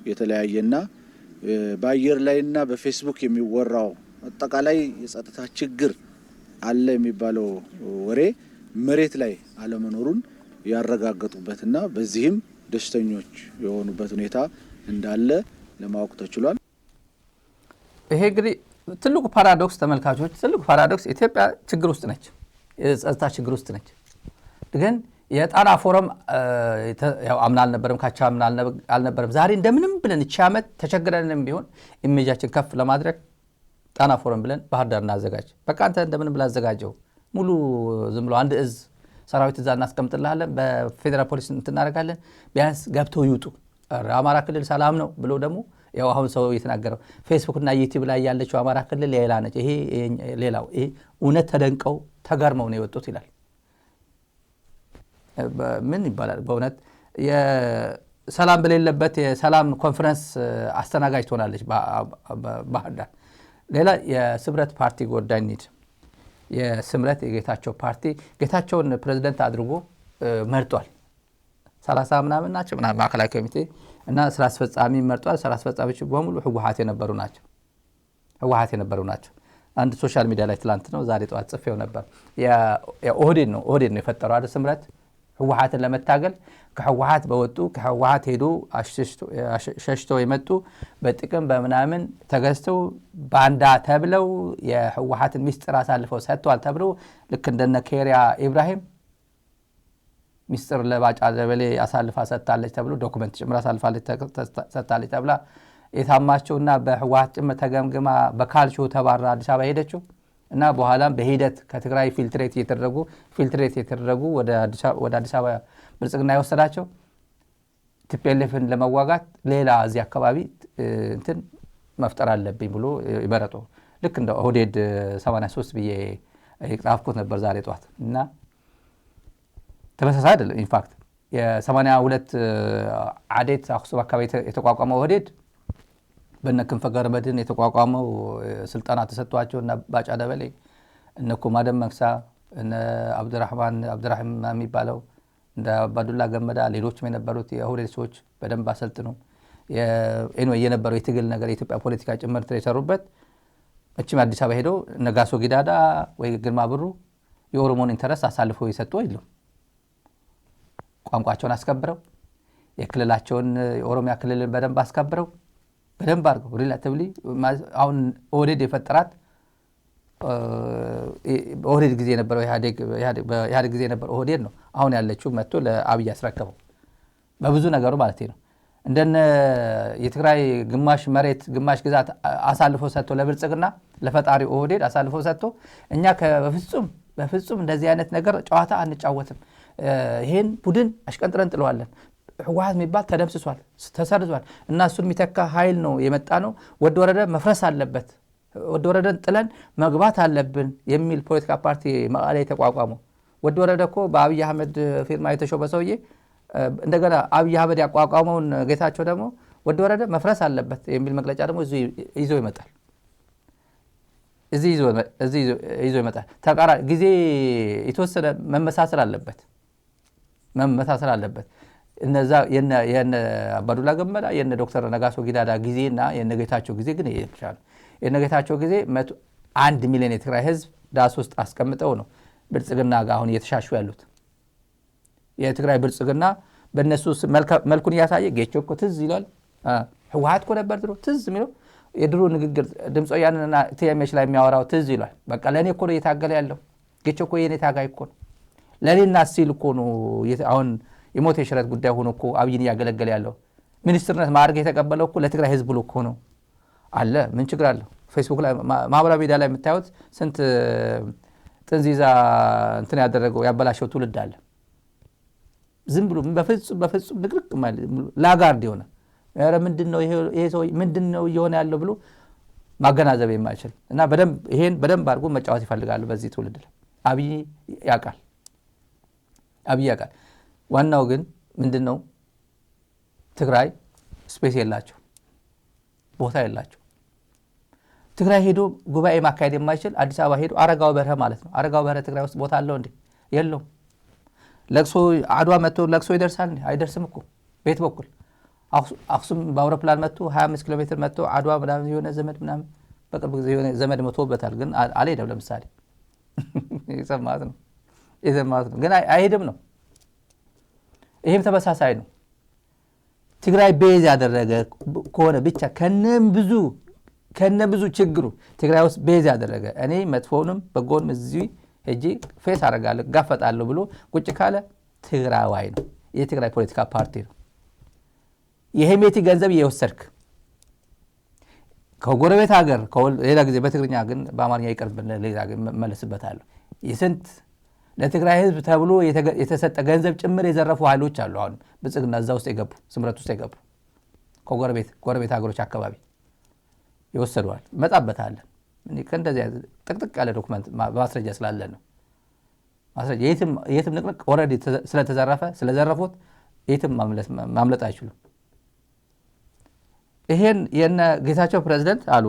የተለያየና በአየር ላይና በፌስቡክ የሚወራው አጠቃላይ የጸጥታ ችግር አለ የሚባለው ወሬ መሬት ላይ አለመኖሩን ያረጋገጡበትና በዚህም ደስተኞች የሆኑበት ሁኔታ እንዳለ ለማወቅ ተችሏል። ይሄ እንግዲህ ትልቁ ፓራዶክስ ተመልካቾች፣ ትልቁ ፓራዶክስ ኢትዮጵያ ችግር ውስጥ ነች፣ የጸጥታ ችግር ውስጥ ነች። ግን የጣና ፎረም ያው አምና አልነበረም፣ ካቻ አምና አልነበረም። ዛሬ እንደምንም ብለን እቺ ዓመት ተቸግረንም ቢሆን ኢሜጃችን ከፍ ለማድረግ ጣና ፎረም ብለን ባህር ዳር እናዘጋጅ። በቃ አንተ እንደምንም ብላ አዘጋጀው። ሙሉ ዝም ብሎ አንድ እዝ ሰራዊት እዛ እናስቀምጥልሃለን፣ በፌዴራል ፖሊስ እንትናደርጋለን፣ ቢያንስ ገብተው ይውጡ። አማራ ክልል ሰላም ነው ብሎ ደግሞ ያው አሁን ሰው የተናገረው ፌስቡክ እና ዩቲዩብ ላይ ያለችው አማራ ክልል ሌላ ነች፣ ይሄ ሌላው፣ ይሄ እውነት ተደንቀው ተገርመው ነው የወጡት ይላል። ምን ይባላል በእውነት የሰላም በሌለበት የሰላም ኮንፈረንስ አስተናጋጅ ትሆናለች ባህር ዳር። ሌላ የስምረት ፓርቲ ጉዳይ እንሂድ። የስምረት የጌታቸው ፓርቲ ጌታቸውን ፕሬዝዳንት አድርጎ መርጧል። 30 ምናምን ናቸው ምናምን ማዕከላዊ ኮሚቴ እና ስራ አስፈጻሚ መርጧል። ስራ አስፈጻሚዎች በሙሉ ህወሓት የነበሩ ናቸው። አንድ ሶሻል ሚዲያ ላይ ትላንት ነው ዛሬ ጠዋት ጽፌው ነበር። የኦህዴድ ነው የፈጠረው አይደል ስምረት ህወሓትን ለመታገል ከህወሓት በወጡ ከህወሓት ሄዶ ሸሽተው የመጡ በጥቅም በምናምን ተገዝተው ባንዳ ተብለው የህወሓትን ሚስጥር አሳልፈው ሰጥተዋል ተብለው ልክ እንደነ ኬሪያ ኢብራሂም ሚስጥር ለባጫ ደበሌ አሳልፋ ሰጥታለች ተብሎ ዶክመንት ጭምር አሳልፋለች ሰጥታለች ተብላ የታማቸውና በህወሓት ጭምር ተገምግማ በካልቾ ተባራ አዲስ አበባ ሄደችው እና በኋላም በሂደት ከትግራይ ፊልትሬት የተደረጉ ወደ አዲስ አበባ ብልጽግና የወሰዳቸው ቲፒኤልኤፍን ለመዋጋት ሌላ እዚህ አካባቢ እንትን መፍጠር አለብኝ ብሎ ይመረጡ። ልክ እንደ ኦህዴድ 83 ብዬ ጻፍኩት ነበር ዛሬ ጠዋት እና ተመሳሳይ አይደለም። ኢንፋክት የ82 አዴት አክሱም አካባቢ የተቋቋመው ኦህዴድ በእነ ክንፈ ገብረመድህን የተቋቋመው ስልጠና ተሰጥቷቸው እና ባጫ ደበሌ እነ ኩማ ደመቅሳ እነ አብዱራህማን የሚባለው እንደ አባዱላ ገመዳ ሌሎችም የነበሩት የኦህዴድ ሰዎች በደንብ አሰልጥነው የነበረው የትግል ነገር የኢትዮጵያ ፖለቲካ ጭምር የሰሩበት እቺም አዲስ አበባ ሄደው ነጋሶ ጊዳዳ ወይ ግርማ ብሩ የኦሮሞን ኢንተረስት አሳልፈው የሰጡ አይደለም። ቋንቋቸውን አስከብረው የክልላቸውን የኦሮሚያ ክልልን በደንብ አስከብረው በደንብ አድርገው ሪላቲቭሊ አሁን ኦህዴድ የፈጠራት ኦህዴድ ጊዜ የነበረው ኢህአዴግ ጊዜ የነበረው ኦህዴድ ነው። አሁን ያለችው መጥቶ ለአብይ ያስረከበው በብዙ ነገሩ ማለት ነው። እንደነ የትግራይ ግማሽ መሬት ግማሽ ግዛት አሳልፎ ሰጥቶ ለብልጽግና ለፈጣሪ ኦህዴድ አሳልፎ ሰጥቶ እኛ በፍጹም እንደዚህ አይነት ነገር ጨዋታ አንጫወትም፣ ይሄን ቡድን አሽቀንጥረን ጥለዋለን፣ ህወሓት የሚባል ተደምስሷል፣ ተሰርዟል እና እሱን የሚተካ ኃይል ነው የመጣ ነው፣ ወደ ወረደ መፍረስ አለበት፣ ወደ ወረደን ጥለን መግባት አለብን የሚል ፖለቲካ ፓርቲ መቀሌ ተቋቋመው። ወደ ወረደ እኮ በአብይ አህመድ ፊርማ የተሾመ ሰውዬ እንደገና አብይ አህመድ ያቋቋመውን ጌታቸው ደግሞ ወደ ወረደ መፍረስ አለበት የሚል መግለጫ ደግሞ ይዞ ይመጣል። እዚህ ይዞ ይመጣል። ተቃራኒ ጊዜ የተወሰነ መመሳሰል አለበት። እነዛ የነ አባዱላ ገመዳ የነ ዶክተር ነጋሶ ጊዳዳ ጊዜና የነ ጌታቸው ጊዜ ግን ይሻላል። የነ ጌታቸው ጊዜ 1 ሚሊዮን የትግራይ ህዝብ ዳስ ውስጥ አስቀምጠው ነው ብልጽግና ጋር አሁን እየተሻሹ ያሉት። የትግራይ ብልጽግና በእነሱ መልኩን እያሳየ ጌቸው እኮ ትዝ ይላል። ህወሓት እኮ ነበር ድሮ ትዝ የሚለው የድሮ ንግግር ድምፅ ወያነና ቲኤምኤች ላይ የሚያወራው ትዝ ይላል። በቃ ለእኔ እኮ ነው እየታገለ ያለው ጌቸው እኮ የኔ ታጋይ እኮ ነው ለእኔና ሲል እኮ ነው አሁን የሞት የሽረት ጉዳይ ሆኖ እኮ አብይን እያገለገለ ያለው። ሚኒስትርነት ማዕረግ የተቀበለው እኮ ለትግራይ ህዝብ ብሎ እኮ ነው አለ። ምን ችግር አለው? ፌስቡክ ላይ ማህበራዊ ሚዲያ ላይ የምታዩት ስንት ጥንዚዛ እንትን ያደረገው ያበላሸው ትውልድ አለ። ዝም ብሎ በፍጹም ንግርቅ ላጋርድ የሆነ ኧረ ምንድነው ይሄ ሰው ምንድነው እየሆነ ያለው ብሎ ማገናዘብ የማይችል እና ይሄን በደንብ አድርጎ መጫወት ይፈልጋሉ በዚህ ትውልድ ላይ። አብይ ያውቃል። ዋናው ግን ምንድነው ትግራይ ስፔስ የላቸው ቦታ የላቸው። ትግራይ ሄዶ ጉባኤ ማካሄድ የማይችል አዲስ አበባ ሄዶ አረጋው በርሀ ማለት ነው። አረጋው በርሀ ትግራይ ውስጥ ቦታ አለው እንዴ? የለውም። ለቅሶ አድዋ መጥቶ ለቅሶ ይደርሳል እንዴ? አይደርስም እኮ። ቤት በኩል አክሱም በአውሮፕላን መጥቶ 25 ኪሎ ሜትር መጥቶ አድዋ ምናምን የሆነ ዘመድ ምናምን በቅርብ ጊዜ የሆነ ዘመድ መቶበታል፣ ግን አልሄደም። ለምሳሌ የሰማት ነው ግን አይሄድም ነው። ይሄም ተመሳሳይ ነው። ትግራይ ቤዝ ያደረገ ከሆነ ብቻ ከነ ብዙ ችግሩ ትግራይ ውስጥ ቤዝ ያደረገ እኔ መጥፎውንም በጎንም እዚህ ሄጄ ፌስ አደርጋለሁ ጋፈጣለሁ ብሎ ቁጭ ካለ ትግራዋይ ነው። የትግራይ ፖለቲካ ፓርቲ ነው። የሄሜቲ ገንዘብ እየወሰድክ ከጎረቤት ሀገር ሌላ ጊዜ በትግርኛ ግን በአማርኛ ይቀርብ ሌላ መለስበታለሁ። የስንት ለትግራይ ህዝብ ተብሎ የተሰጠ ገንዘብ ጭምር የዘረፉ ኃይሎች አሉ። አሁን ብልጽግና እዛ ውስጥ የገቡ ስምረት ውስጥ የገቡ ከጎረቤት ሀገሮች አካባቢ ይወሰዷል። መጣበታለን። ከእንደዚህ ጥቅጥቅ ያለ ዶክመንት በማስረጃ ስላለን ነው። ማስረጃ የትም ንቅንቅ ኦልሬዲ ስለዘረፉት የትም ማምለጥ አይችሉም። ይሄን የነ ጌታቸው ፕሬዝዳንት አሉ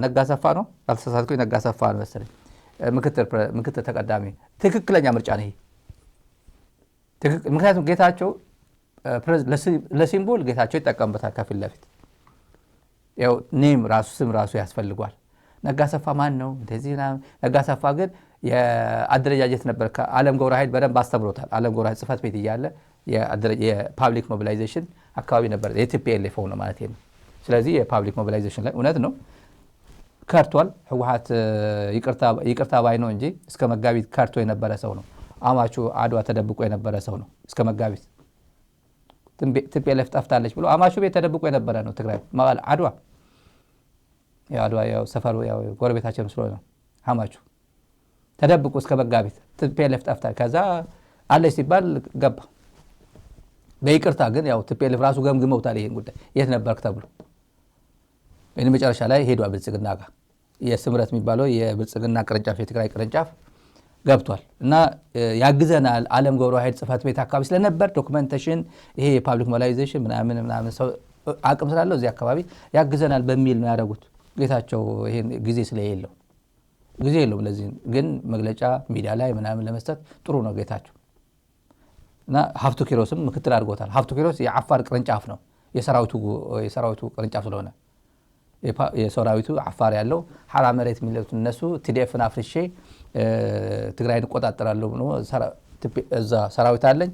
ነጋ ሰፋ ነው አልተሳሳትኩኝ፣ ነጋ ሰፋ ነው መሰለኝ ምክትል ተቀዳሚ። ትክክለኛ ምርጫ ነው ይሄ። ምክንያቱም ጌታቸው ለሲምቦል ጌታቸው ይጠቀምበታል ከፊት ለፊት ያው ኔም ራሱ ስም ራሱ ያስፈልጓል። ነጋ ሰፋ ማን ነው እንደዚህ? ነጋ ሰፋ ግን የአደረጃጀት ነበር። ከዓለም ገብረኃይል በደንብ አስተምሮታል። ዓለም ገብረኃይል ጽህፈት ቤት እያለ የፓብሊክ ሞቢላይዜሽን አካባቢ ነበር። የቲፒኤልኤፍ ነው ማለት ነው። ስለዚህ የፓብሊክ ሞቢላይዜሽን ላይ እውነት ነው ከርቷል። ህወሓት ይቅርታ ባይ ነው እንጂ እስከ መጋቢት ከርቶ የነበረ ሰው ነው። አማቹ አድዋ ተደብቆ የነበረ ሰው ነው። እስከ መጋቢት ቲፒኤልኤፍ ጠፍታለች ብሎ አማቹ ቤት ተደብቆ የነበረ ነው። ትግራይ አድዋ ያው ሰፈሩ ያው ጎረቤታችን ስለሆነ ነው። አማቹ ተደብቆ እስከ መጋቢት ቲፒኤልኤፍ ጠፍታ ከዛ አለች ሲባል ገባ። በይቅርታ ግን ያው ቲፒኤልኤፍ ራሱ ገምግመውታል ይሄን ጉዳይ የት ነበርክ ተብሎ መጨረሻ ላይ ሄዷል ብልጽግና ጋር። የስምረት የሚባለው የብልጽግና ቅርንጫፍ የትግራይ ቅርንጫፍ ገብቷል እና ያግዘናል። ዓለም ገብረኃይል ጽህፈት ቤት አካባቢ ስለነበር ዶክመንቴሽን ይሄ የፓብሊክ ሞቢላይዜሽን ምናምን ሰው አቅም ስላለው እዚህ አካባቢ ያግዘናል በሚል ነው ያደረጉት። ጌታቸው ይሄን ጊዜ የለውም። ለዚህ ግን መግለጫ ሚዲያ ላይ ምናምን ለመስጠት ጥሩ ነው ጌታቸው እና ሀፍቱ ኪሮስም ምክትል አድርጎታል። ሀፍቱ ኪሮስ የአፋር ቅርንጫፍ ነው የሰራዊቱ ቅርንጫፍ ስለሆነ የሰራዊቱ አፋር ያለው ሐራ መሬት የሚሉት እነሱ ቲዲኤፍን አፍርሼ ትግራይን እቆጣጠራለሁ ብሎ እዛ ሰራዊት አለኝ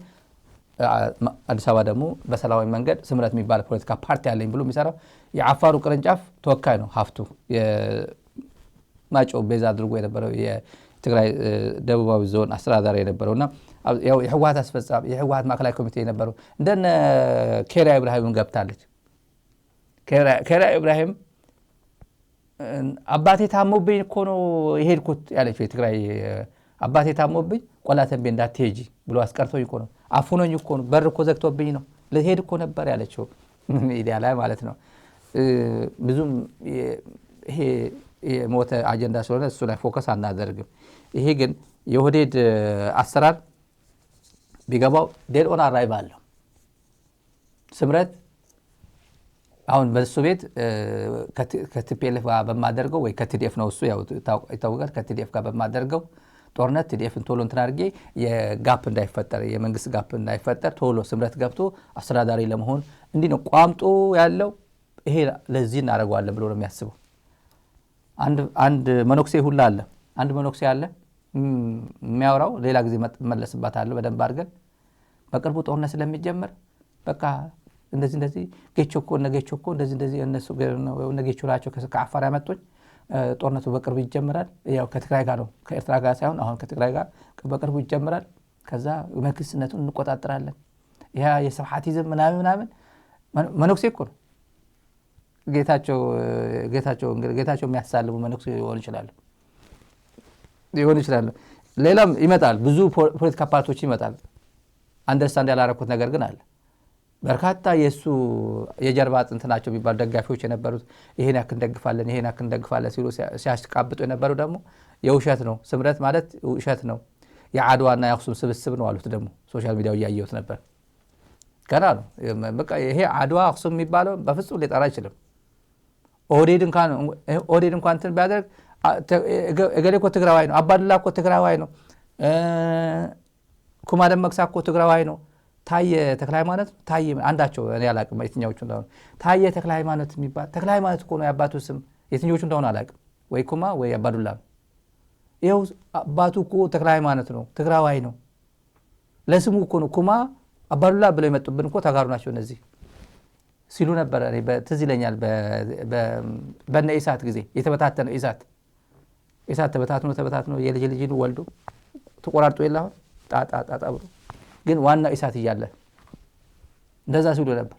አዲስ አበባ ደግሞ በሰላማዊ መንገድ ስምረት የሚባል ፖለቲካ ፓርቲ አለኝ ብሎ የሚሰራው የአፋሩ ቅርንጫፍ ተወካይ ነው። ሀፍቱ የማጮ ቤዛ አድርጎ የነበረው የትግራይ ደቡባዊ ዞን አስተዳዳሪ የነበረውና ያው የህወሓት አስፈጻሚ የህወሓት ማዕከላዊ ኮሚቴ የነበረው እንደነ ኬሪያ ኢብራሂምን ገብታለች። ኬሪያ ኢብራሂም አባቴ ታሞብኝ እኮ ነው የሄድኩት ያለችው። የትግራይ አባቴ ታሞብኝ ቆላተንቤ እንዳትሄጂ ብሎ አስቀርቶኝ እኮ ነው፣ አፉኖኝ እኮ ነው፣ በር እኮ ዘግቶብኝ ነው ለሄድ እኮ ነበር ያለችው ሚዲያ ላይ ማለት ነው። ብዙም ይሄ የሞተ አጀንዳ ስለሆነ እሱ ላይ ፎከስ አናደርግም። ይሄ ግን የኦህዴድ አሰራር ቢገባው ዴድ ኦን አራይቫል አለው። ስምረት አሁን በሱ ቤት ከቲፒኤልኤፍ ጋር በማደርገው ወይ ከቲዲኤፍ ነው እሱ ያው ይታወቃል። ከቲዲኤፍ ጋር በማደርገው ጦርነት ቲዲኤፍን ቶሎ እንትን አድርጌ የጋፕ እንዳይፈጠር የመንግስት ጋፕ እንዳይፈጠር ቶሎ ስምረት ገብቶ አስተዳዳሪ ለመሆን እንዲህ ነው ቋምጦ ያለው። ይሄ ለዚህ እናደርገዋለን ብሎ ነው የሚያስበው። አንድ መነኩሴ ሁላ አለ። አንድ መነኩሴ አለ የሚያወራው ሌላ ጊዜ መለስባታለሁ በደንብ አድርገን። በቅርቡ ጦርነት ስለሚጀምር በቃ እንደዚህ ጌቾኮ እንደዚህ እነሱ ጌቾ ናቸው ከአፋር ያመጡኝ። ጦርነቱ በቅርቡ ይጀምራል። ያው ከትግራይ ጋር ነው ከኤርትራ ጋር ሳይሆን አሁን ከትግራይ ጋር በቅርቡ ይጀምራል። ከዛ መንግስትነቱን እንቆጣጠራለን። ያ የስብሐቲዝም ምናምን መነኩሴ እኮ ነው። ጌታቸው የሚያሳልሙ መነኩሴ ሊሆን ይችላል። ሌላም ይመጣል። ብዙ ፖለቲካ ፓርቲዎች ይመጣል። አንደርስታንድ ያላረኩት ነገር ግን አለ። በርካታ የሱ የጀርባ አጥንት ናቸው የሚባሉ ደጋፊዎች የነበሩት ይሄን ያክል እንደግፋለን ሲሉ ሲያስቃብጡ የነበሩ ደግሞ የውሸት ነው። ስምረት ማለት ውሸት ነው፣ የአድዋና የአክሱም ስብስብ ነው አሉት። ደግሞ ሶሻል ሚዲያው እያየሁት ነበር። ገና ነው በቃ ይሄ አድዋ አክሱም የሚባለው በፍጹም ሊጠራ አይችልም። ኦህዴድ እንኳን እንትን ቢያደርግ እገሌ እኮ ትግራዋይ ነው፣ አባዱላ እኮ ትግራዋይ ነው፣ ኩማ ደመቅሳ እኮ ትግራዋይ ነው፣ ታየ ተክለ ሃይማኖት ታየ አንዳቸው እኔ አላቅም የትኛዎቹ እንደሆነ ታየ ተክለ ሃይማኖት የሚባል ተክለ ሃይማኖት እኮ ነው ያባቱ ስም፣ የትኞቹ እንደሆነ አላቅም፣ ወይ ኩማ ወይ አባዱላ ነው። ይኸው አባቱ እኮ ተክለ ሃይማኖት ነው፣ ትግራዋይ ነው፣ ለስሙ እኮ ነው ኩማ አባዱላ ብለው የመጡብን እኮ ተጋሩ ናቸው እነዚህ ሲሉ ነበር። እኔ ትዝ ይለኛል በነ ኢሳት ጊዜ የተበታተነው ኢሳት ተበታትኖ የልጅ ልጅን ወልዶ ተቆራርጦ የላሁ ጣጣ ብሎ ግን ዋናው ኢሳት እያለ እንደዛ ሲሉ ነበር።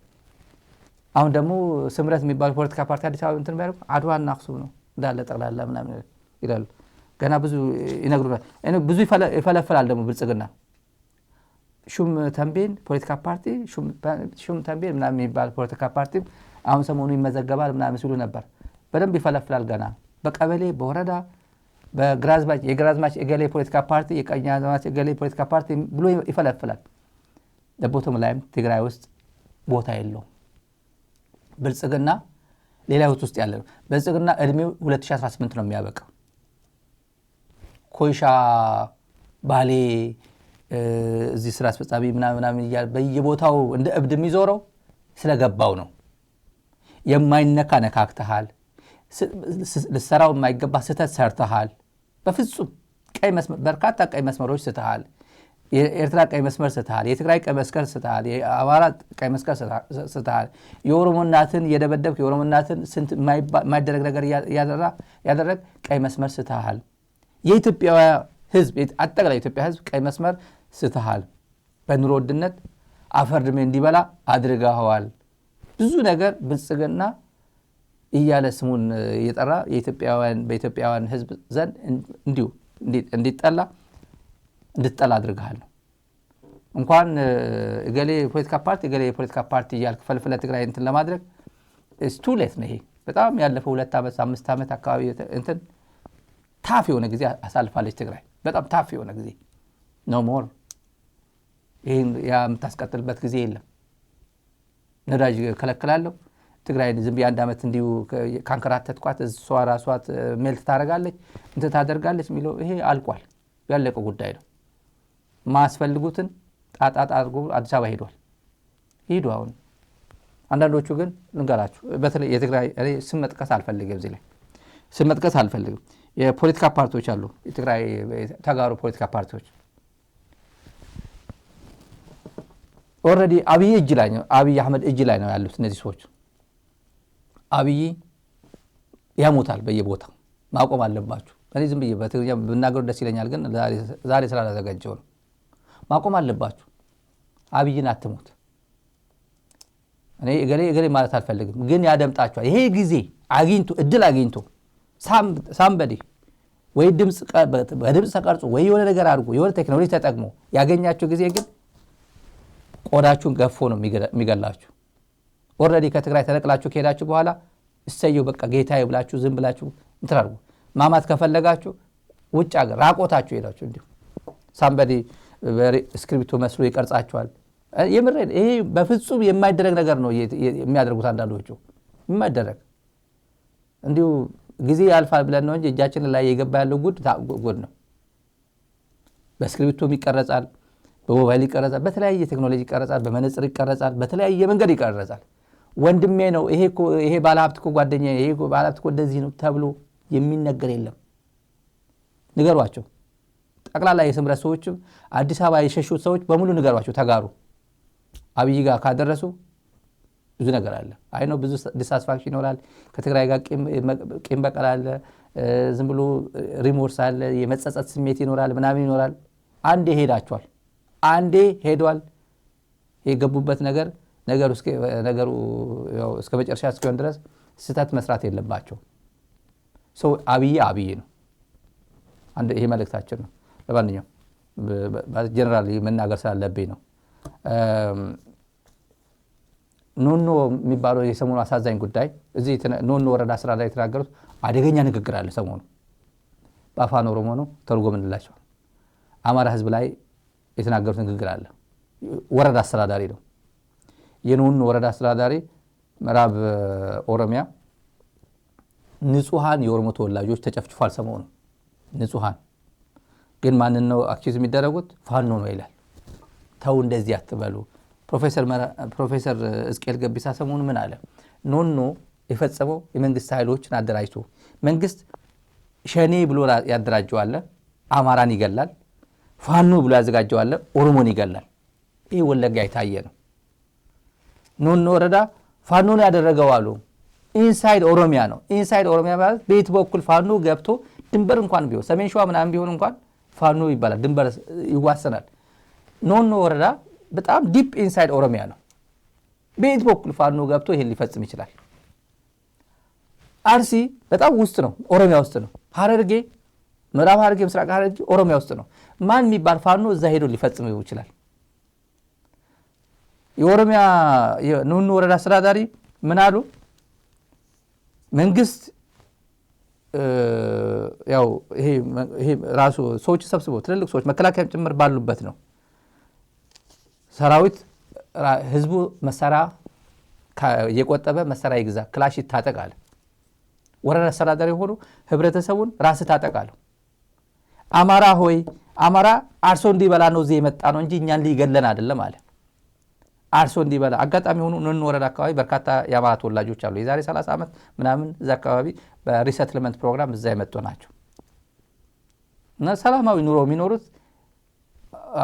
አሁን ደግሞ ስምረት የሚባል ፖለቲካ ፓርቲ አዲስ አበባ እንትን ባይረው አድዋና አክሱም ነው እንዳለ ጠቅላላ ምናምን ይላሉ። ገና ብዙ ይነግሩናል። ብዙ ይፈለፈላል ደግሞ ብልጽግና ሹም ተንቤን ፖለቲካ ፓርቲ ሹም ተንቤን ምናምን የሚባል ፖለቲካ ፓርቲ አሁን ሰሞኑ ይመዘገባል ምናምን ሲሉ ነበር። በደንብ ይፈለፍላል ገና በቀበሌ በወረዳ የግራዝማች እገሌ ፖለቲካ ፓርቲ የቀኛዝማች እገሌ ፖለቲካ ፓርቲ ብሎ ይፈለፍላል። ለቦታም ላይም ትግራይ ውስጥ ቦታ የለውም። ብልጽግና ሌላ ህይወት ውስጥ ያለ ነው። ብልጽግና እድሜው 2018 ነው የሚያበቃው። ኮይሻ ባሌ እዚህ ስራ አስፈጻሚ ምናምን በየቦታው እንደ እብድ የሚዞረው ስለገባው ነው። የማይነካ ነካክተሃል፣ ልሰራው የማይገባ ስህተት ሰርተሃል። በፍጹም በርካታ ቀይ መስመሮች ስተሃል። የኤርትራ ቀይ መስመር ስተሃል፣ የትግራይ ቀይ መስቀል ስተሃል፣ የአማራ ቀይ መስቀል ስተሃል። የኦሮሞ እናትን የደበደብክ የኦሮሞ እናትን ስንት የማይደረግ ነገር ያደረግ ቀይ መስመር ስተሃል። የኢትዮጵያ ህዝብ አጠቃላይ የኢትዮጵያ ህዝብ ቀይ መስመር ስተሃል። በኑሮ ውድነት አፈር ድሜ እንዲበላ አድርገዋል። ብዙ ነገር ብልጽግና እያለ ስሙን እየጠራ በኢትዮጵያውያን ህዝብ ዘንድ እንዲጠላ አድርገሃል። እንኳን እገሌ የፖለቲካ ፓርቲ እያልክ ፈልፍለ ትግራይ እንትን ለማድረግ ቱ ሌት ነው። ይሄ በጣም ያለፈው 2 ዓመት 5 ዓመት አካባቢ እንትን ታፍ የሆነ ጊዜ አሳልፋለች ትግራይ። በጣም ታፍ የሆነ ጊዜ ኖ ሞር ይሄን የምታስቀጥልበት ጊዜ የለም። ነዳጅ ከለክላለሁ ትግራይን ዝም ቢያንድ ዓመት እንዲሁ ካንከራተትኳት እሷ ራሷ ሜልት ታደርጋለች እንትን ታደርጋለች የሚለው ይሄ አልቋል። ያለቀ ጉዳይ ነው። ማስፈልጉትን ጣጣጣ አድርጎ አዲስ አበባ ሄዱ። አሁን አንዳንዶቹ ግን ልንገራችሁ፣ በተለይ የትግራይ ስም መጥቀስ አልፈልግም። እዚህ ላይ ስም መጥቀስ አልፈልግም። የፖለቲካ ፓርቲዎች አሉ፣ የትግራይ ተጋሩ ፖለቲካ ፓርቲዎች ኦልሬዲ አብይ አህመድ እጅ ላይ ነው ያሉት እነዚህ ሰዎች። አብይ ያሞታል በየቦታው። ማቆም አለባችሁ። እኔ ዝም ብዬ በትግርኛ ብናገሩ ደስ ይለኛል፣ ግን ዛሬ ስላላዘጋጀው ነው። ማቆም አለባችሁ። አብይን አትሞት። እኔ እገሌ ማለት አልፈልግም፣ ግን ያደምጣችኋል። ይሄ ጊዜ እድል አግኝቶ ሳምበዲ ወይ በድምፅ ተቀርጾ ወይ የሆነ ነገር አድርጎ የሆነ ቴክኖሎጂ ተጠቅሞ ያገኛችሁ ጊዜ ግን ቆዳችሁን ገፎ ነው የሚገላችሁ። ኦልሬዲ ከትግራይ ተነቅላችሁ ከሄዳችሁ በኋላ እሰየው በቃ ጌታዬ ብላችሁ ዝም ብላችሁ እንትን አድርጉ። ማማት ከፈለጋችሁ ውጭ ሀገር ራቆታችሁ ሄዳችሁ እንዲሁ ሳምበዲ ስክሪፕቶ መስሎ ይቀርጻችኋል። የምሬን ይሄ በፍጹም የማይደረግ ነገር ነው የሚያደርጉት አንዳንዶቹ። የማይደረግ እንዲሁ ጊዜ ያልፋል ብለን ነው እንጂ እጃችን ላይ የገባ ያለው ጉድ ነው። በስክሪፕቶም ይቀረጻል፣ በሞባይል ይቀረጻል፣ በተለያየ ቴክኖሎጂ ይቀረጻል፣ በመነጽር ይቀረጻል፣ በተለያየ መንገድ ይቀረጻል። ወንድሜ ነው ይሄ ባለሀብት እኮ ጓደኛዬ፣ ይሄ ባለሀብት እኮ እንደዚህ ነው ተብሎ የሚነገር የለም። ንገሯቸው። ጠቅላላ የስምረት ሰዎችም አዲስ አበባ የሸሹት ሰዎች በሙሉ ንገሯቸው፣ ተጋሩ። አብይ ጋር ካደረሱ ብዙ ነገር አለ። አይ ነው ብዙ ዲሳስፋክሽን ይኖራል። ከትግራይ ጋር ቂም በቀል አለ፣ ዝም ብሎ ሪሞርስ አለ፣ የመጸጸት ስሜት ይኖራል፣ ምናምን ይኖራል። አንዴ ሄዷል። የገቡበት ነገሩ እስከ መጨረሻ እስኪሆን ድረስ ስህተት መስራት የለባቸው። ሰው አብይ ነው። ይሄ መልእክታችን ነው። ለማንኛውም ጀነራል መናገር ስላለብኝ ነው። ኖኖ የሚባለው የሰሞኑ አሳዛኝ ጉዳይ እዚህ ኖኖ ወረዳ ስራ ላይ የተናገሩት አደገኛ ንግግር አለ። ሰሞኑ በአፋን ኦሮሞ ነው ተርጎምንላቸው። አማራ ህዝብ ላይ የተናገሩት ንግግር አለ። ወረዳ አስተዳዳሪ ነው። የኖኖ ወረዳ አስተዳዳሪ ምዕራብ ኦሮሚያ ንጹሃን የኦሮሞ ተወላጆች ተጨፍጭፏል ሰሞኑ ንጹሃን ግን ማንን ነው አክቹዝ የሚደረጉት ፋኖ ነው ይላል ተው እንደዚህ አትበሉ ፕሮፌሰር እስቄል ገቢሳ ሰሞኑ ምን አለ ኖኖ የፈጸመው የመንግስት ኃይሎችን አደራጅቶ መንግስት ሸኔ ብሎ ያደራጀው አለ አማራን ይገላል ፋኖ ብሎ ያዘጋጀው አለ ኦሮሞን ይገላል ይሄ ወለጋ የታየ ነው ኖኖ ወረዳ ፋኖን ያደረገው አሉ ኢንሳይድ ኦሮሚያ ነው ኢንሳይድ ኦሮሚያ ማለት ቤት በኩል ፋኖ ገብቶ ድንበር እንኳን ቢሆን ሰሜን ሸዋ ምናምን ቢሆን እንኳን ፋኖ ይባላል ድንበር ይዋሰናል ኖኖ ወረዳ በጣም ዲፕ ኢንሳይድ ኦሮሚያ ነው ቤት በኩል ፋኖ ገብቶ ይሄን ሊፈጽም ይችላል አርሲ በጣም ውስጥ ነው ኦሮሚያ ውስጥ ነው ሐረርጌ ምዕራብ ሐረርጌ ምስራቅ ሐረርጌ ኦሮሚያ ውስጥ ነው ማን የሚባል ፋኖ እዛ ሄዶ ሊፈጽም ይችላል የኦሮሚያ ኖኖ ወረዳ አስተዳዳሪ ምን አሉ መንግስት ያው ይሄ ራሱ ሰዎች ሰብስበው ትልልቅ ሰዎች መከላከያ ጭምር ባሉበት ነው ሰራዊት ህዝቡ መሳሪያ የቆጠበ መሳሪያ ይግዛ ክላሽ ይታጠቃል ወረዳ አስተዳዳሪ ሆኖ ህብረተሰቡን ራስ ታጠቃሉ አማራ ሆይ አማራ አርሶ እንዲበላ ነው እዚህ የመጣ ነው እንጂ እኛን ሊገለን አይደለም አለ አርሶ እንዲበላ አጋጣሚ ሆኖ ኖኖ ወረዳ አካባቢ በርካታ የአማራ ተወላጆች አሉ የዛሬ 30 ዓመት ምናምን እዛ አካባቢ በሪሰትልመንት ፕሮግራም እዛ የመጡ ናቸው እና ሰላማዊ ኑሮ የሚኖሩት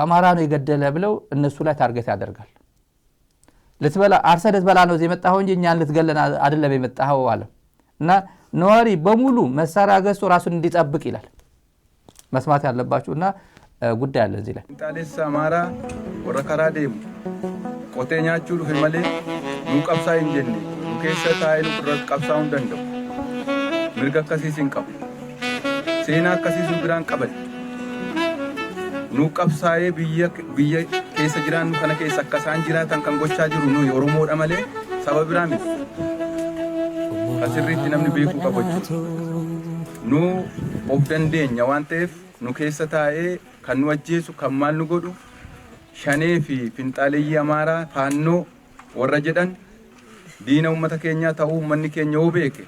አማራ ነው የገደለ ብለው እነሱ ላይ ታርጌት ያደርጋል ልትበላ አርሰ ልትበላ ነው እዚህ የመጣው እንጂ እኛን ልትገለን አይደለም የመጣው አለ እና ነዋሪ በሙሉ መሳሪያ ገዝቶ ራሱን እንዲጠብቅ ይላል መስማት ያለባችሁና ጉዳይ አለ እዚህ ላይ ጣሌሳ አማራ ወረከራ ደሙ ቆቴኛቹ ለማለ ሙቀብሳ እንጀኒ ሙከሰ ታይሉ ቀብሳው እንደንደው ምርጋ ከሲሲን ቀብ ሴና ከሲሱ ብራን ቀበል ኑቀብሳዬ ብየ ከሰ ጅራን ከነ ከሰ ከሳን ጅራታን ከንጎቻ ጅሩ ነው የኦሮሞ ደመለ ሰበብ ብራን asirritti namni beeku qabachu nu of dandeenya waan ta'eef nu keessa taa'ee kan nu ajjeesu kan maal nu godhu shanee fi finxaaleeyyii amaaraa faannoo warra jedhan diina ummata keenyaa ta'uu ummanni keenya yoo beeke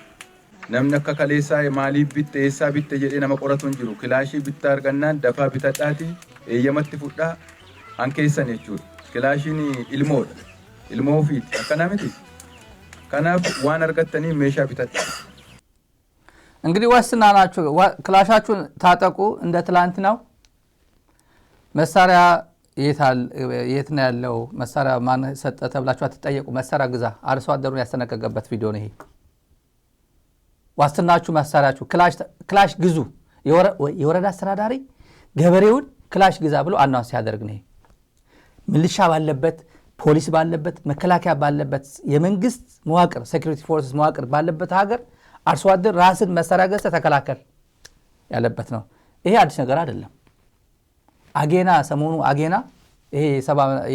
namni akka kaleessaa maaliif bitte eessaa bitte jedhee nama qoratu hin jiru kilaashii bittaa argannaan dafaa bitadhaati eeyyamatti fudhaa an keessan jechuudha kilaashiin ilmoo ofiiti akkana miti ከናፍ ዋን አርገተኒ ሜሻ ቢተጣ እንግዲህ ወስናናችሁ ክላሻችሁን ታጠቁ እንደ ትላንት ነው መሳሪያ የት ነው ያለው መሳሪያ ማን ሰጠ ተብላችሁ አትጠየቁ መሳሪያ ግዛ አርሶ አደሩን ያስተነቀቀበት ቪዲዮ ነው ይሄ ዋስትናችሁ መሳሪያችሁ ክላሽ ግዙ የወረዳ አስተዳዳሪ ገበሬውን ክላሽ ግዛ ብሎ አናውንስ ያደርግ ነው ሚሊሻ ባለበት ፖሊስ ባለበት መከላከያ ባለበት የመንግስት መዋቅር ሴኩሪቲ ፎርስስ መዋቅር ባለበት ሀገር አርሶ አደር ራስን መሳሪያ ገዝተህ ተከላከል ያለበት ነው ይሄ አዲስ ነገር አይደለም አጌና ሰሞኑ አጌና ይሄ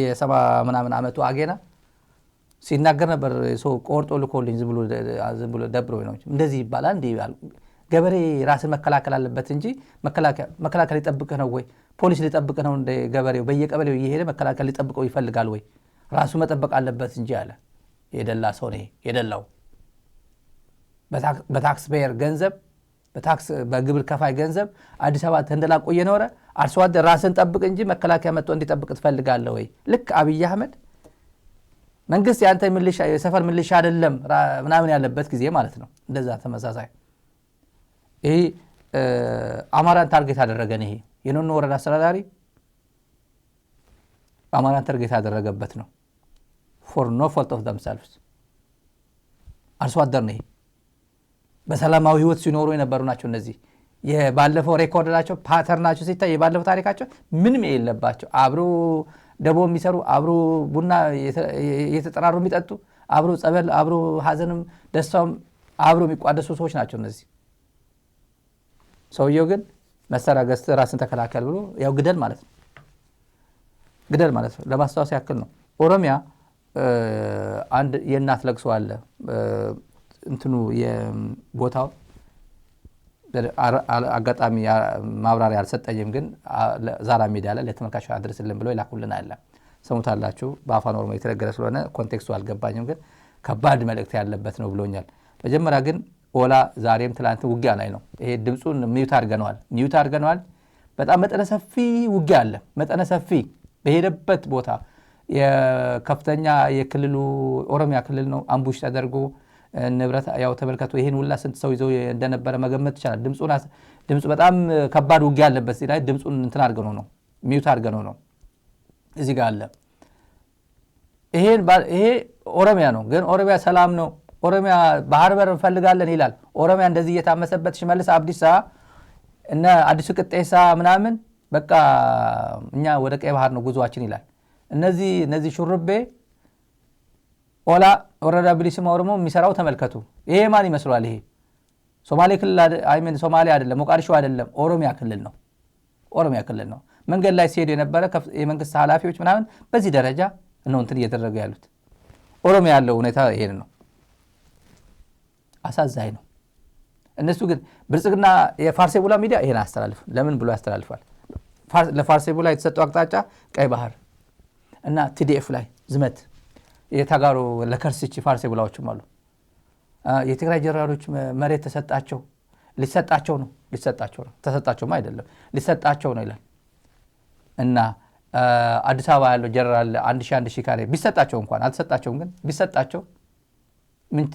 የሰባ ምናምን አመቱ አጌና ሲናገር ነበር ሰው ቆርጦ ልኮልኝ ዝም ብሎ ደብሮ ነው እንደዚህ ይባላል እንዴ ገበሬ ራስን መከላከል አለበት እንጂ መከላከል ሊጠብቅህ ነው ወይ ፖሊስ ሊጠብቅህ ነው እንደ ገበሬው በየቀበሌው እየሄደ መከላከል ሊጠብቀው ይፈልጋል ወይ ራሱ መጠበቅ አለበት እንጂ አለ የደላ ሰው ነው የደላው በታክስ ፔየር ገንዘብ በታክስ በግብር ከፋይ ገንዘብ አዲስ አበባ ተንደላቆ የኖረ አርሶ አደር ራስን ጠብቅ እንጂ መከላከያ መጥቶ እንዲጠብቅ ትፈልጋለህ ወይ ልክ አብይ አህመድ መንግስት ያንተ ሚሊሻ የሰፈር ሚሊሻ አይደለም ምናምን ያለበት ጊዜ ማለት ነው እንደዛ ተመሳሳይ ይሄ አማራን ታርጌት አደረገ ነው ይሄ የኖኖ ወረዳ አስተዳዳሪ አማራን ታርጌት ያደረገበት ነው for no fault of themselves አርሶ አደር ነው በሰላማዊ ህይወት ሲኖሩ የነበሩ ናቸው እነዚህ የባለፈው ሬኮርዳቸው ፓተርናቸው ሲታይ የባለፈው ታሪካቸው ምንም የሌለባቸው አብሮ ደቦ የሚሰሩ አብሮ ቡና የተጠራሩ የሚጠጡ አብሮ ጸበል አብሮ ሀዘንም ደስታውም አብሮ የሚቋደሱ ሰዎች ናቸው እነዚህ ሰውየው ግን መሳሪያ ገዝተህ ራስን ተከላከል ብሎ ያው ግደል ማለት ነው ለማስታወስ ያክል ነው ኦሮሚያ አንድ የእናት ለቅሶ አለ እንትኑ የቦታው አጋጣሚ ማብራሪያ አልሰጠኝም ግን ዛራ ሚዲያ ላይ ለተመልካቹ አድርስልን ብሎ ይላኩልን አለ ሰሙታላችሁ በአፋን ኦሮሞ የተነገረ ስለሆነ ኮንቴክስቱ አልገባኝም ግን ከባድ መልእክት ያለበት ነው ብሎኛል መጀመሪያ ግን ኦላ ዛሬም ትላንት ውጊያ ላይ ነው። ይሄ ድምፁን ሚዩት አድርገነዋል። በጣም መጠነ ሰፊ ውጊያ አለ። መጠነ ሰፊ በሄደበት ቦታ የከፍተኛ የክልሉ ኦሮሚያ ክልል ነው። አምቡሽ ተደርጎ ንብረት ያው ተመልከቱ። ይሄን ሁላ ስንት ሰው ይዘው እንደነበረ መገመት ይቻላል። ድምፁ በጣም ከባድ ውጊያ አለበት። እዚህ ላይ ድምፁን እንትን አድርገነው ነው ሚዩት አድርገነው ነው እዚህ ጋር አለ። ይሄ ኦሮሚያ ነው። ግን ኦሮሚያ ሰላም ነው። ኦሮሚያ ባህር በር እንፈልጋለን ይላል። ኦሮሚያ እንደዚህ እየታመሰበት ሽመልስ አብዲሳ እና አዲሱ ቅጤሳ ምናምን በቃ እኛ ወደ ቀይ ባህር ነው ጉዟችን ይላል። እነዚህ ሹርቤ ኦላ ወረዳ ብሊስማ ኦሮሞ የሚሰራው ተመልከቱ። ይሄ ማን ይመስላል? ይሄ ሶማሌ ክልል ሶማሌ አይደለም፣ ሞቃዲሾ አይደለም፣ ኦሮሚያ ክልል ነው። መንገድ ላይ ሲሄዱ የነበረ የመንግስት ኃላፊዎች ምናምን በዚህ ደረጃ ነው እንትን እየተደረገ ያሉት። ኦሮሚያ ያለው ሁኔታ ይሄን ነው። አሳዛኝ ነው። እነሱ ግን ብልጽግና የፋርሴቡላ ሚዲያ ይሄን አስተላልፍ ለምን ብሎ ያስተላልፋል? ለፋርሴቡላ የተሰጠው አቅጣጫ ቀይ ባህር እና ቲዲኤፍ ላይ ዝመት የታጋሩ ለከርስቺ ፋርሴቡላዎችም አሉ። የትግራይ ጀነራሎች መሬት ሊሰጣቸው ነው ተሰጣቸውም አይደለም ሊሰጣቸው ነው ይላል። እና አዲስ አበባ ያለው ጀነራል 1000 ካሬ ቢሰጣቸው እንኳን አልተሰጣቸውም። ግን ቢሰጣቸው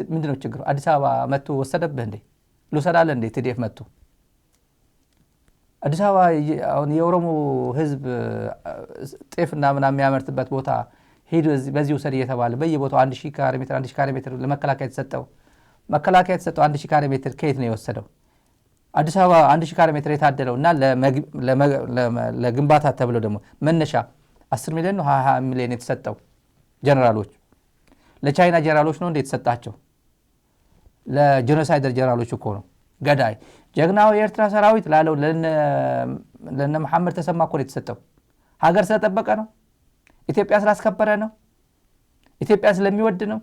ምንድነው ችግሩ? አዲስ አበባ መጥቶ ወሰደብህ እንዴ? ልውሰዳለ እንዴ? ቲዲኤፍ መጥቶ አዲስ አበባ አሁን የኦሮሞ ህዝብ ጤፍና ምናምን የሚያመርትበት ቦታ ሄዶ በዚህ ውሰድ እየተባለ በየቦታው 1000 ካሬ ሜትር ለመከላከያ የተሰጠው 1000 ካሬ ሜትር ከየት ነው የወሰደው? አዲስ አበባ 1000 ካሬ ሜትር የታደለው እና ለግንባታ ተብለው ደግሞ መነሻ 10 ሚሊዮን ነው 20 ሚሊዮን የተሰጠው ጀነራሎች ለቻይና ጀነራሎች ነው እንዴ የተሰጣቸው? ለጄኖሳይደር ጀነራሎች እኮ ነው። ገዳይ ጀግናው የኤርትራ ሰራዊት ላለው ለነ መሐመድ ተሰማ እኮ ነው የተሰጠው። ሀገር ስለጠበቀ ነው። ኢትዮጵያ ስላስከበረ ነው። ኢትዮጵያ ስለሚወድ ነው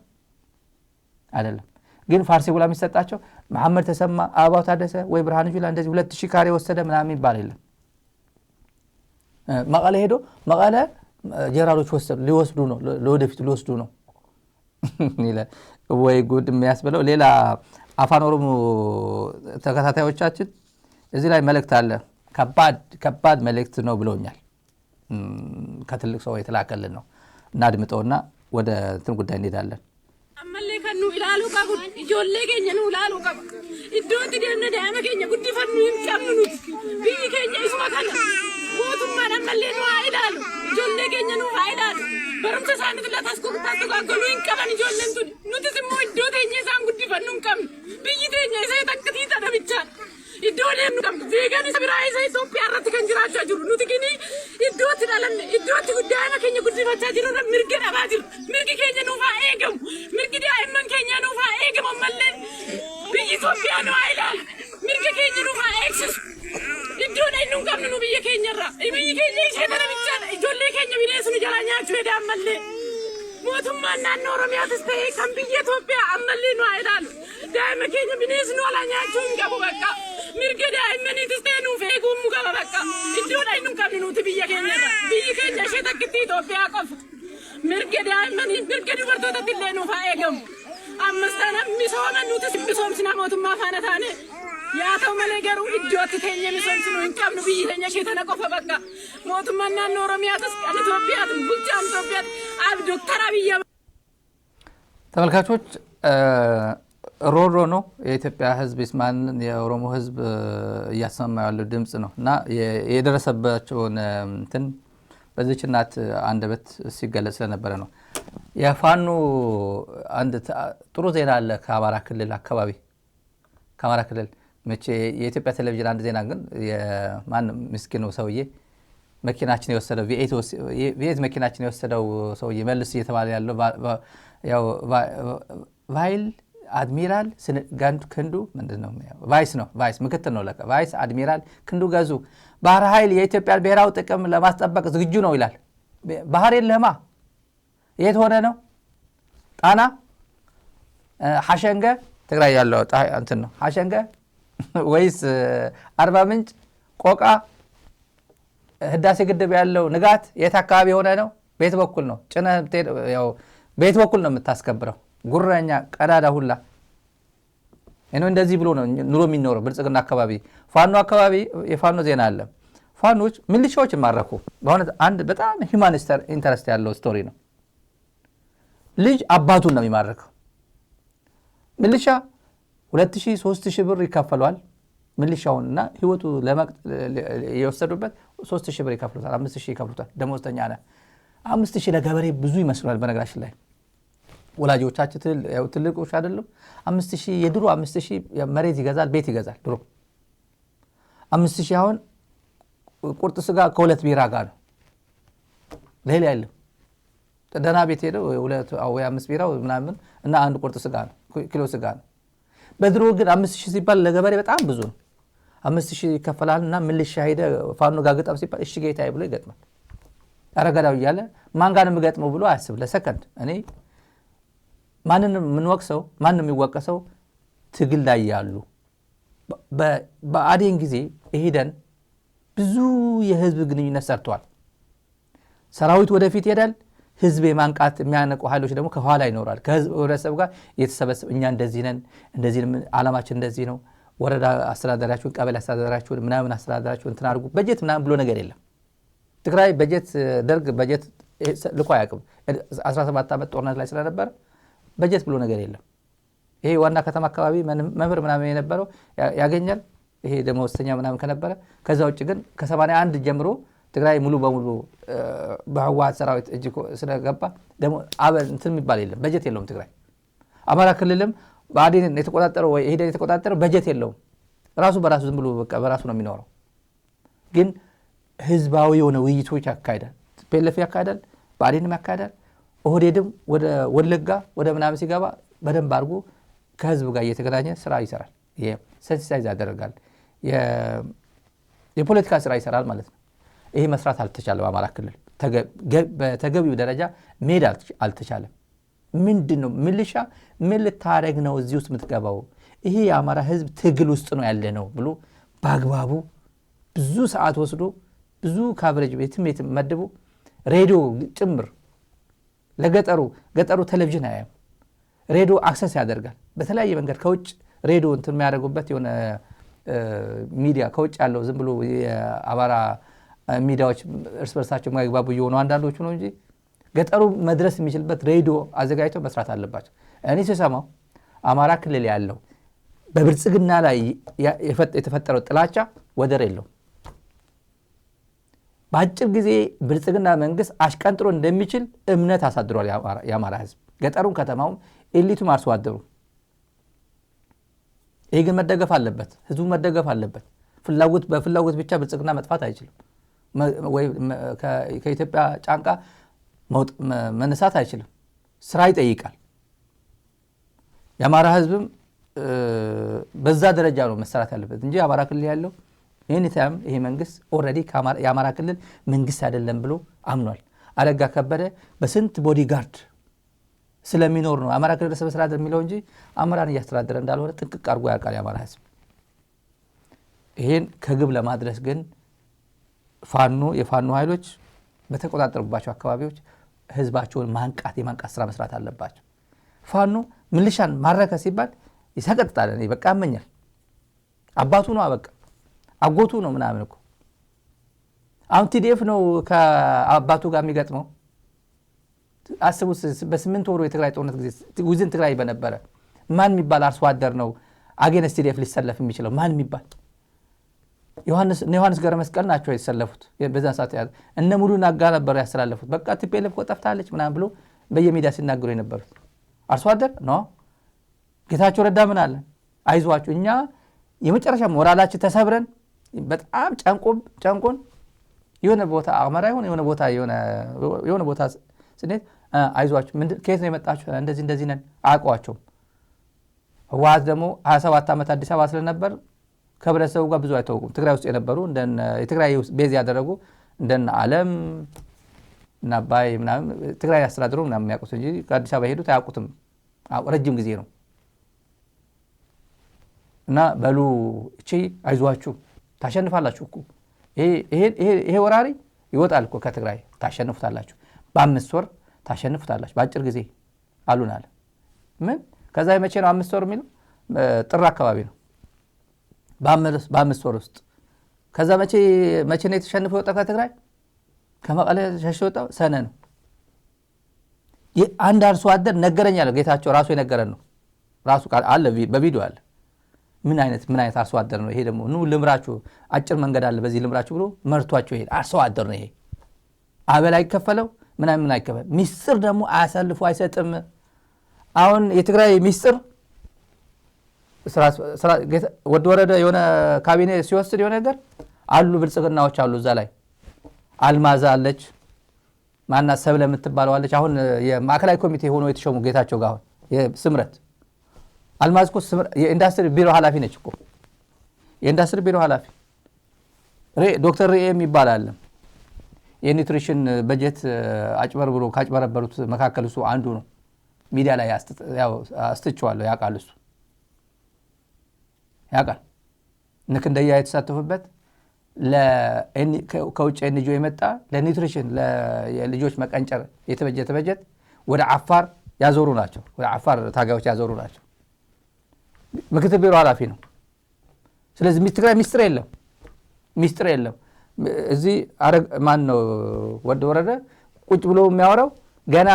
አይደለም። ግን ፋርሴቡላ የሚሰጣቸው መሐመድ ተሰማ፣ አበባው ታደሰ ወይ ብርሃኑ ጁላ እንደዚህ 2000 ካሬ ወሰደ ምናምን ይባል የለም። መቀለ ሄዶ መቀለ ጀነራሎች ሊወስዱ ነው፣ ለወደፊቱ ሊወስዱ ነው ይላል። ወይ ጉድ የሚያስብለው ሌላ አፋን ኦሮሞ ተከታታዮቻችን እዚህ ላይ መልእክት አለ። ከባድ መልእክት ነው ብለውኛል። ከትልቅ ሰው የተላከልን ነው። እናድምጠውና ወደ እንትን ጉዳይ እንሄዳለን። አመሌ ከኑ ኢላሉ ቀቡ ኢጆሌ ገኘ ነው ኢላሉ ቀቡ ኢዶት ደነ ዳመ ገኘ ጉዲ ፈኑ ይምቀምኑ ቢይ ገኘ ይስማ ካለ ወቱማ አመሌ ነው ኢላሉ ኢጆሌ ገኘ ነው ኢላሉ በረምተ ሳንት ለታስኮ ታስተጋገሉ ይንቀበን ኢጆሌንቱ ኑት ዝም ኢዶት ገኘ ሳን ጉዲ ፈኑ ይምቀም ቢይ ገኘ ሰይተክቲ ተደብቻ ኢዶሌ ነው ቬጋኒ ሰብራይ ኢትዮጵያ አራት ከንጅራቻ ጅሩ ኑት ገኒ ኢዶት ዳለን ኢዶት ጉዳይ ማከኘ ጉዲ ፈታ ጅሩ ምርገ አባጅር ምርገ ከኘ ነው ኤገም ምርገ ዳይመን ከኘ ነው ኤገም መለ ቢይ ኢትዮጵያ ነው አይላል ምርገ ከኘ ነው ኤክስ ኢዶሌ ነው ከምኑ ቢይ ከኘራ ቢይ ከኘ ሰተረብቻ ኢዶሌ ከኘ ቢኔስኑ ጀላኛችሁ ሄዳመለ ሞቱማና ኦሮሚያ ተስተይ ከምቢይ ኢትዮጵያ አመለ ነው አይላል ዳይመ ከኘ ቢኔስኑ አላኛችሁ እንገቡ በቃ ምርገ ዳይመን ተስተይ ነው ፈጉሙ ገባ በቃ ኢዶሌ ነው ከምኑ ቢይ ከኘራ ቢይ ከኘ ሰተክቲ ኢትዮጵያ ቆፍ ምርገ ዳይመን ምርገ ዱበርቶ ተጥለ ነው ፈአገም አምስተና ሚሶመኑ ተስብሶም ስናሞቱማ ፋነታነ ያተው መለገሩ ኢዶት ከኘ ሚሶምስ ነው እንቀም ነው ቢይ ከኘ ሰተነቆፈ በቃ ሞቱማና ኦሮሚያ ተስቀን ኢትዮጵያ ቡጫም ኢትዮጵያ አብ ዶክተር አብይ ተመልካቾች ሮሮ ነው የኢትዮጵያ ህዝብ ይስማን የኦሮሞ ህዝብ እያሰማ ያለው ድምጽ ነው እና የደረሰባቸውን እንትን በዚህች እናት አንደበት ሲገለጽ ስለነበረ ነው። የፋኑ አንድ ጥሩ ዜና አለ ከአማራ ክልል አካባቢ ከአማራ ክልል መቼ የኢትዮጵያ ቴሌቪዥን አንድ ዜና ግን የማን ምስኪኑ ሰውዬ መኪናችን የወሰደው ቪኤት መኪናችን የወሰደው ሰውዬ መልስ እየተባለ ያለው ያው ቫይል አድሚራል ጋንዱ ክንዱ ምንድነው? ቫይስ ምክትል ነው ለካ ቫይስ አድሚራል ክንዱ ገዙ ባህር ኃይል የኢትዮጵያ ብሔራዊ ጥቅም ለማስጠበቅ ዝግጁ ነው ይላል። ባህር የለህማ የት ሆነ ነው? ጣና ሐሸንገ ትግራይ ያለው እንትን ነው ሐሸንገ ወይስ አርባ ምንጭ ቆቃ ህዳሴ ግድብ ያለው ንጋት የት አካባቢ ሆነ ነው? ቤት በኩል ነው ጭነህ ያው ቤት በኩል ነው የምታስከብረው። ጉረኛ ቀዳዳ ሁላ እኔ እንደዚህ ብሎ ነው ኑሮ የሚኖረው ብልጽግና አካባቢ። ፋኖ አካባቢ የፋኖ ዜና አለ። ፋኖች ሚሊሻዎች ማረኩ። በእውነት አንድ በጣም ሂውማን ኢንተረስት ያለው ስቶሪ ነው። ልጅ አባቱን ነው የሚማርከው። ሚሊሻ 2000 3000 ብር ይከፈለዋል። ሚሊሻውንና ህይወቱ የወሰዱበት 3000 ብር ይከፍሉታል፣ 5000 ይከፍሉታል። ደሞዝተኛ ነህ። 5000 ለገበሬ ብዙ ይመስላል። በነገራችን ላይ ወላጆቻችን ትልቆች አይደሉም። 5000 የድሮ 5000 መሬት ይገዛል፣ ቤት ይገዛል። ድሮ 5000 አሁን ቁርጥ ስጋ ከሁለት ቢራ ጋር ነው። ሌላ አይደለም። ደህና ቤት ሄደው ወይ 5 ቢራ ምናምን እና አንድ ቁርጥ ስጋ ነው፣ ኪሎ ስጋ ነው። በድሮ ግን 5000 ሲባል ለገበሬ በጣም ብዙ ነው። 5000 ይከፈላልና ሚሊሻ ሄደ ፋኖ ጋር ገጠም ሲባል እሺ ጌታዬ ብሎ ይገጥማል። አረጋዳው እያለ ማን ጋር ነው የምገጥመው ብሎ አያስብ ለሰከንድ። እኔ ማንንም የምንወቅሰው ማንም የሚወቀሰው ትግል ላይ ያሉ በአዴን ጊዜ ሄደን ብዙ የህዝብ ግንኙነት ሰርቷል። ሰራዊት ወደፊት ይሄዳል። ህዝብ የማንቃት የሚያነቁ ኃይሎች ደግሞ ከኋላ ይኖራል። ከህዝብ ህብረተሰብ ጋር የተሰበሰበ እኛ እንደዚህ ነን፣ እንደዚህ ዓላማችን እንደዚህ ነው፣ ወረዳ አስተዳዳሪያችሁን፣ ቀበሌ አስተዳዳሪያችሁን፣ ምናምን አስተዳዳሪያችሁን እንትን አድርጉ። በጀት ምናምን ብሎ ነገር የለም። ትግራይ በጀት ደርግ በጀት ልኮ አያውቅም። 17 ዓመት ጦርነት ላይ ስለነበረ በጀት ብሎ ነገር የለም። ይሄ ዋና ከተማ አካባቢ መምህር ምናምን የነበረው ያገኛል። ይሄ ደመወዝተኛ ምናምን ከነበረ ከዛ ውጭ ግን ከ81 ጀምሮ ትግራይ ሙሉ በሙሉ በህወሓት ሰራዊት እጅ ስለገባ ደግሞ አበል እንትን የሚባል የለም፣ በጀት የለውም ትግራይ። አማራ ክልልም በአዴንን የተቆጣጠረው ወይ ሄደን የተቆጣጠረው በጀት የለውም። ራሱ በራሱ ዝም ብሎ በቃ በራሱ ነው የሚኖረው። ግን ህዝባዊ የሆነ ውይይቶች ያካሂዳል። ፔለፍ ያካሂዳል፣ በአዴንም ያካሂዳል። ኦህዴድም ወደ ወለጋ ወደ ምናምን ሲገባ በደንብ አድርጎ ከህዝብ ጋር እየተገናኘ ስራ ይሰራል። ሴንሲታይዝ ያደረጋል፣ የፖለቲካ ስራ ይሰራል ማለት ነው። ይሄ መስራት አልተቻለም። አማራ ክልል በተገቢው ደረጃ መሄድ አልተቻለም። ምንድን ነው ሚሊሻ ምን ልታረግ ነው እዚህ ውስጥ የምትገባው? ይሄ የአማራ ህዝብ ትግል ውስጥ ነው ያለ ነው ብሎ በአግባቡ ብዙ ሰዓት ወስዶ ብዙ ካቨሬጅ ቤትም መድቦ ሬዲዮ ጭምር ገጠሩ ቴሌቪዥን አያም፣ ሬዲዮ አክሰስ ያደርጋል። በተለያየ መንገድ ከውጭ ሬዲዮ እንትን የሚያደርጉበት የሆነ ሚዲያ ከውጭ ያለው ዝም ብሎ የአማራ ሚዲያዎች እርስ በርሳቸው ማግባቡ የሆኑ አንዳንዶቹ ነው እንጂ ገጠሩ መድረስ የሚችልበት ሬዲዮ አዘጋጅተው መስራት አለባቸው። እኔ ስሰማው አማራ ክልል ያለው በብልጽግና ላይ የተፈጠረው ጥላቻ ወደር የለው። በአጭር ጊዜ ብልጽግና መንግስት አሽቀንጥሮ እንደሚችል እምነት አሳድሯል የአማራ ህዝብ፣ ገጠሩም ከተማውም ኤሊቱም አርሶ አደሩ። ይሄ ግን መደገፍ አለበት፣ ህዝቡ መደገፍ አለበት። በፍላጎት ብቻ ብልጽግና መጥፋት አይችልም፣ ወይ ከኢትዮጵያ ጫንቃ መነሳት አይችልም። ስራ ይጠይቃል። የአማራ ህዝብም በዛ ደረጃ ነው መሰራት ያለበት እንጂ አማራ ክልል ያለው ይሄ መንግስት ኦልሬዲ የአማራ ክልል መንግስት አይደለም ብሎ አምኗል። አረጋ ከበደ በስንት ቦዲጋርድ ስለሚኖር ነው አማራ ክልል ርዕሰ መስተዳድር የሚለው እንጂ አማራን እያስተዳደረ እንዳልሆነ ጥንቅቅ አድርጎ ያውቃል የአማራ ህዝብ። ይሄን ከግብ ለማድረስ ግን የፋኖ ኃይሎች በተቆጣጠሩባቸው አካባቢዎች ህዝባቸውን የማንቃት ስራ መስራት አለባቸው። ፋኖ ሚሊሻን ማረከ ሲባል ይሰቀጥጣል። እኔ በቃ ያመኛል። አባቱ ነው በቃ አጎቱ ነው ምናምን እኮ። አሁን ቲዲኤፍ ነው ከአባቱ ጋር የሚገጥመው። አስቡት፣ በ8 ወሩ የትግራይ ጦርነት ጊዜ ውዝን ትግራይ በነበረ ማን የሚባል አርሶ አደር ነው አጌንስት ቲዲኤፍ ሊሰለፍ የሚችለው? ማን የሚባል? ዮሐንስ ገብረ መስቀል ናቸው የተሰለፉት በዛን ሰዓት። እነ ሙሉ ናጋ ነበር ያስተላለፉት። በቃ ቲፒኤልኤፍ ጠፍታለች ምናምን ብሎ በየሚዲያ ሲናገሩ የነበሩት አርሶ አደር ነው። ጌታቸው ረዳ ምን አለ? አይዟችሁ እኛ የመጨረሻ ሞራላችን ተሰብረን በጣም ጨንቆን የሆነ ቦታ አማራ የሆነ ቦታ ስኔት አይዟችሁ ከየት ነው የመጣችሁ? እንደዚህ ነን። አያውቀዋቸውም። ህወሓት ደግሞ 27 ዓመት አዲስ አበባ ስለነበር ከህብረተሰቡ ጋር ብዙ አይታወቁም። ትግራይ ውስጥ የነበሩ የትግራይ ቤዝ ያደረጉ እንደነ ዓለም እና ባይ ምናምን ትግራይ ያስተዳድሩ ምናምን የሚያውቁት እንጂ ከአዲስ አበባ ሄዱት አያውቁትም። ረጅም ጊዜ ነው። እና በሉ እቺ አይዟችሁ ታሸንፋላችሁ እኮ ይሄ ወራሪ ይወጣል እኮ ከትግራይ ታሸንፉታላችሁ፣ በ5 ወር ታሸንፉታላችሁ በአጭር ጊዜ አሉናል። ምን ከዛ መቼ ነው 5 ወር የሚለው? ጥር አካባቢ ነው በ5 ወር ውስጥ። ከዛ መቼ ነው የተሸንፈው የወጣው ከትግራይ? ከመቀለ ሸሽ ወጣው ሰነ ነው። አንድ አርሶ አደር ነገረኝ አለ ጌታቸው ራሱ የነገረን ነው። ራሱ አለ በቪዲዮ አለ። ምን አይነት አርሶ አደር ነው ይሄ? ደግሞ ልምራችሁ አጭር መንገድ አለ በዚህ ልምራችሁ ብሎ መርቷቸው ይሄ አርሶ አደር ነው ይሄ። አበል አይከፈለው ምን አይከፈል። ሚስጥር ደግሞ አያሳልፉ አይሰጥም። አሁን የትግራይ ሚስጥር ወደ ወረደ የሆነ ካቢኔ ሲወስድ የሆነ ነገር አሉ ብልጽግናዎች አሉ እዛ ላይ አልማዛ አለች ማናት ሰብለ የምትባለዋለች። አሁን የማዕከላዊ ኮሚቴ ሆኖ የተሾሙ ጌታቸው ጋር አሁን የስምረት አልማዝ እኮ የኢንዱስትሪ ቢሮ ኃላፊ ነች እኮ የኢንዱስትሪ ቢሮ ኃላፊ። ዶክተር ሪኤ የሚባል አለ የኒውትሪሽን በጀት አጭበርብሮ ካጭበረበሩት መካከል እሱ አንዱ ነው። ሚዲያ ላይ አስተችዋለሁ ያውቃል። እሱ ያውቃል ንክንደያ የተሳተፉበት ከውጭ ኤንጂኦ የመጣ ለኒውትሪሽን ለልጆች መቀንጨር የተበጀተ በጀት ወደ አፋር ያዞሩ ናቸው። ወደ አፋር ታጋዮች ያዞሩ ናቸው። ምክትል ቢሮ ኃላፊ ነው። ስለዚህ ትግራይ ሚስጥር የለም። እዚህ ማን ነው ወደ ወረደ ቁጭ ብሎ የሚያወራው ገና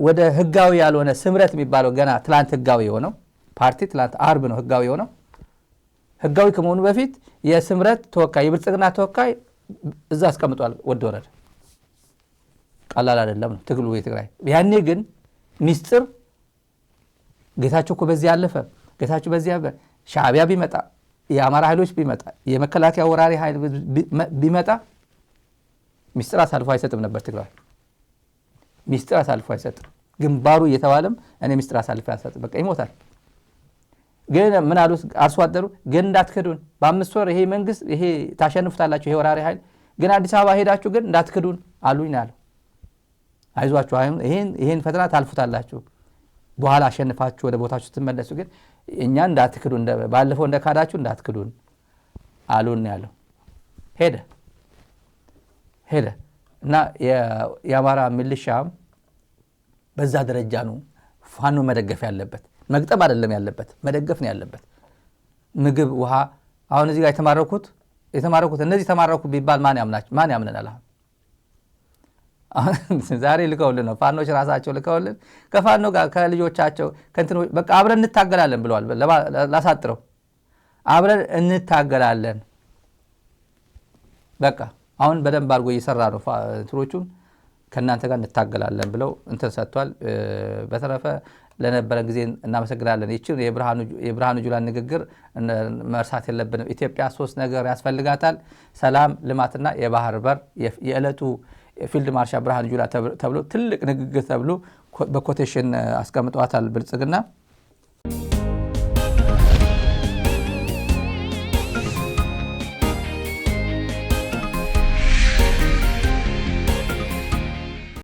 ወደ ህጋዊ ያልሆነ ስምረት የሚባለው ገና ትላንት ህጋዊ የሆነው ፓርቲ ትላንት አርብ ነው ህጋዊ የሆነው። ህጋዊ ከመሆኑ በፊት የስምረት ተወካይ የብልጽግና ተወካይ እዛ አስቀምጧል ወደ ወረደ። ቀላል አይደለም ነው ትግሉ የትግራይ። ያኔ ግን ሚስጥር ጌታቸው እኮ በዚህ ያለፈ ጌታቸው በዚህ ያለፈ ሻዕቢያ ቢመጣ የአማራ ኃይሎች ቢመጣ የመከላከያ ወራሪ ኃይል ቢመጣ ሚስጥር አሳልፎ አይሰጥም ነበር ትግራይ። ሚስጥር አሳልፎ አይሰጥም። ግንባሩ እየተባለም እኔ ሚስጥር አሳልፎ አይሰጥም በቃ ይሞታል። ግን ምን አሉት አርሶ አደሩ? ግን እንዳትክዱን በ5 ወር ይሄ መንግስት ይሄ ታሸንፉታላችሁ ይሄ ወራሪ ኃይል ግን አዲስ አበባ ሄዳችሁ ግን እንዳትክዱን አሉኝ ነው ያለው። አይዟችሁ ይሄን ፈተና ታልፉታላችሁ በኋላ አሸንፋችሁ ወደ ቦታችሁ ስትመለሱ ግን እኛ እንዳትክዱን ባለፈው እንደካዳችሁ እንዳትክዱን አሉን ነው ያለው። ሄደ እና የአማራ ሚሊሻም በዛ ደረጃ ነው ፋኖ መደገፍ ያለበት። መግጠም አይደለም ያለበት መደገፍ ነው ያለበት። ምግብ ውሃ አሁን እዚህ ጋር የተማረኩት እነዚህ ተማረኩ ቢባል ማን ያምነናል? ዛሬ ልከውልን ነው ፋኖች ራሳቸው ልከውልን ከፋኖ ጋር ከልጆቻቸው ከእንትኖች በቃ አብረን እንታገላለን ብለዋል። ላሳጥረው አብረን እንታገላለን በቃ አሁን በደንብ አድርጎ እየሰራ ነው እንትኖቹን ከእናንተ ጋር እንታገላለን ብለው እንትን ሰጥቷል። በተረፈ ለነበረን ጊዜ እናመሰግናለን። ይህችን የብርሃኑ ጁላ ንግግር መርሳት የለብንም። ኢትዮጵያ 3 ነገር ያስፈልጋታል፣ ሰላም፣ ልማትና የባህር በር። የዕለቱ ፊልድ ማርሻል ብርሃኑ ጁላ ተብሎ ትልቅ ንግግር ተብሎ በኮቴሽን አስቀምጠዋታል ብልጽግና።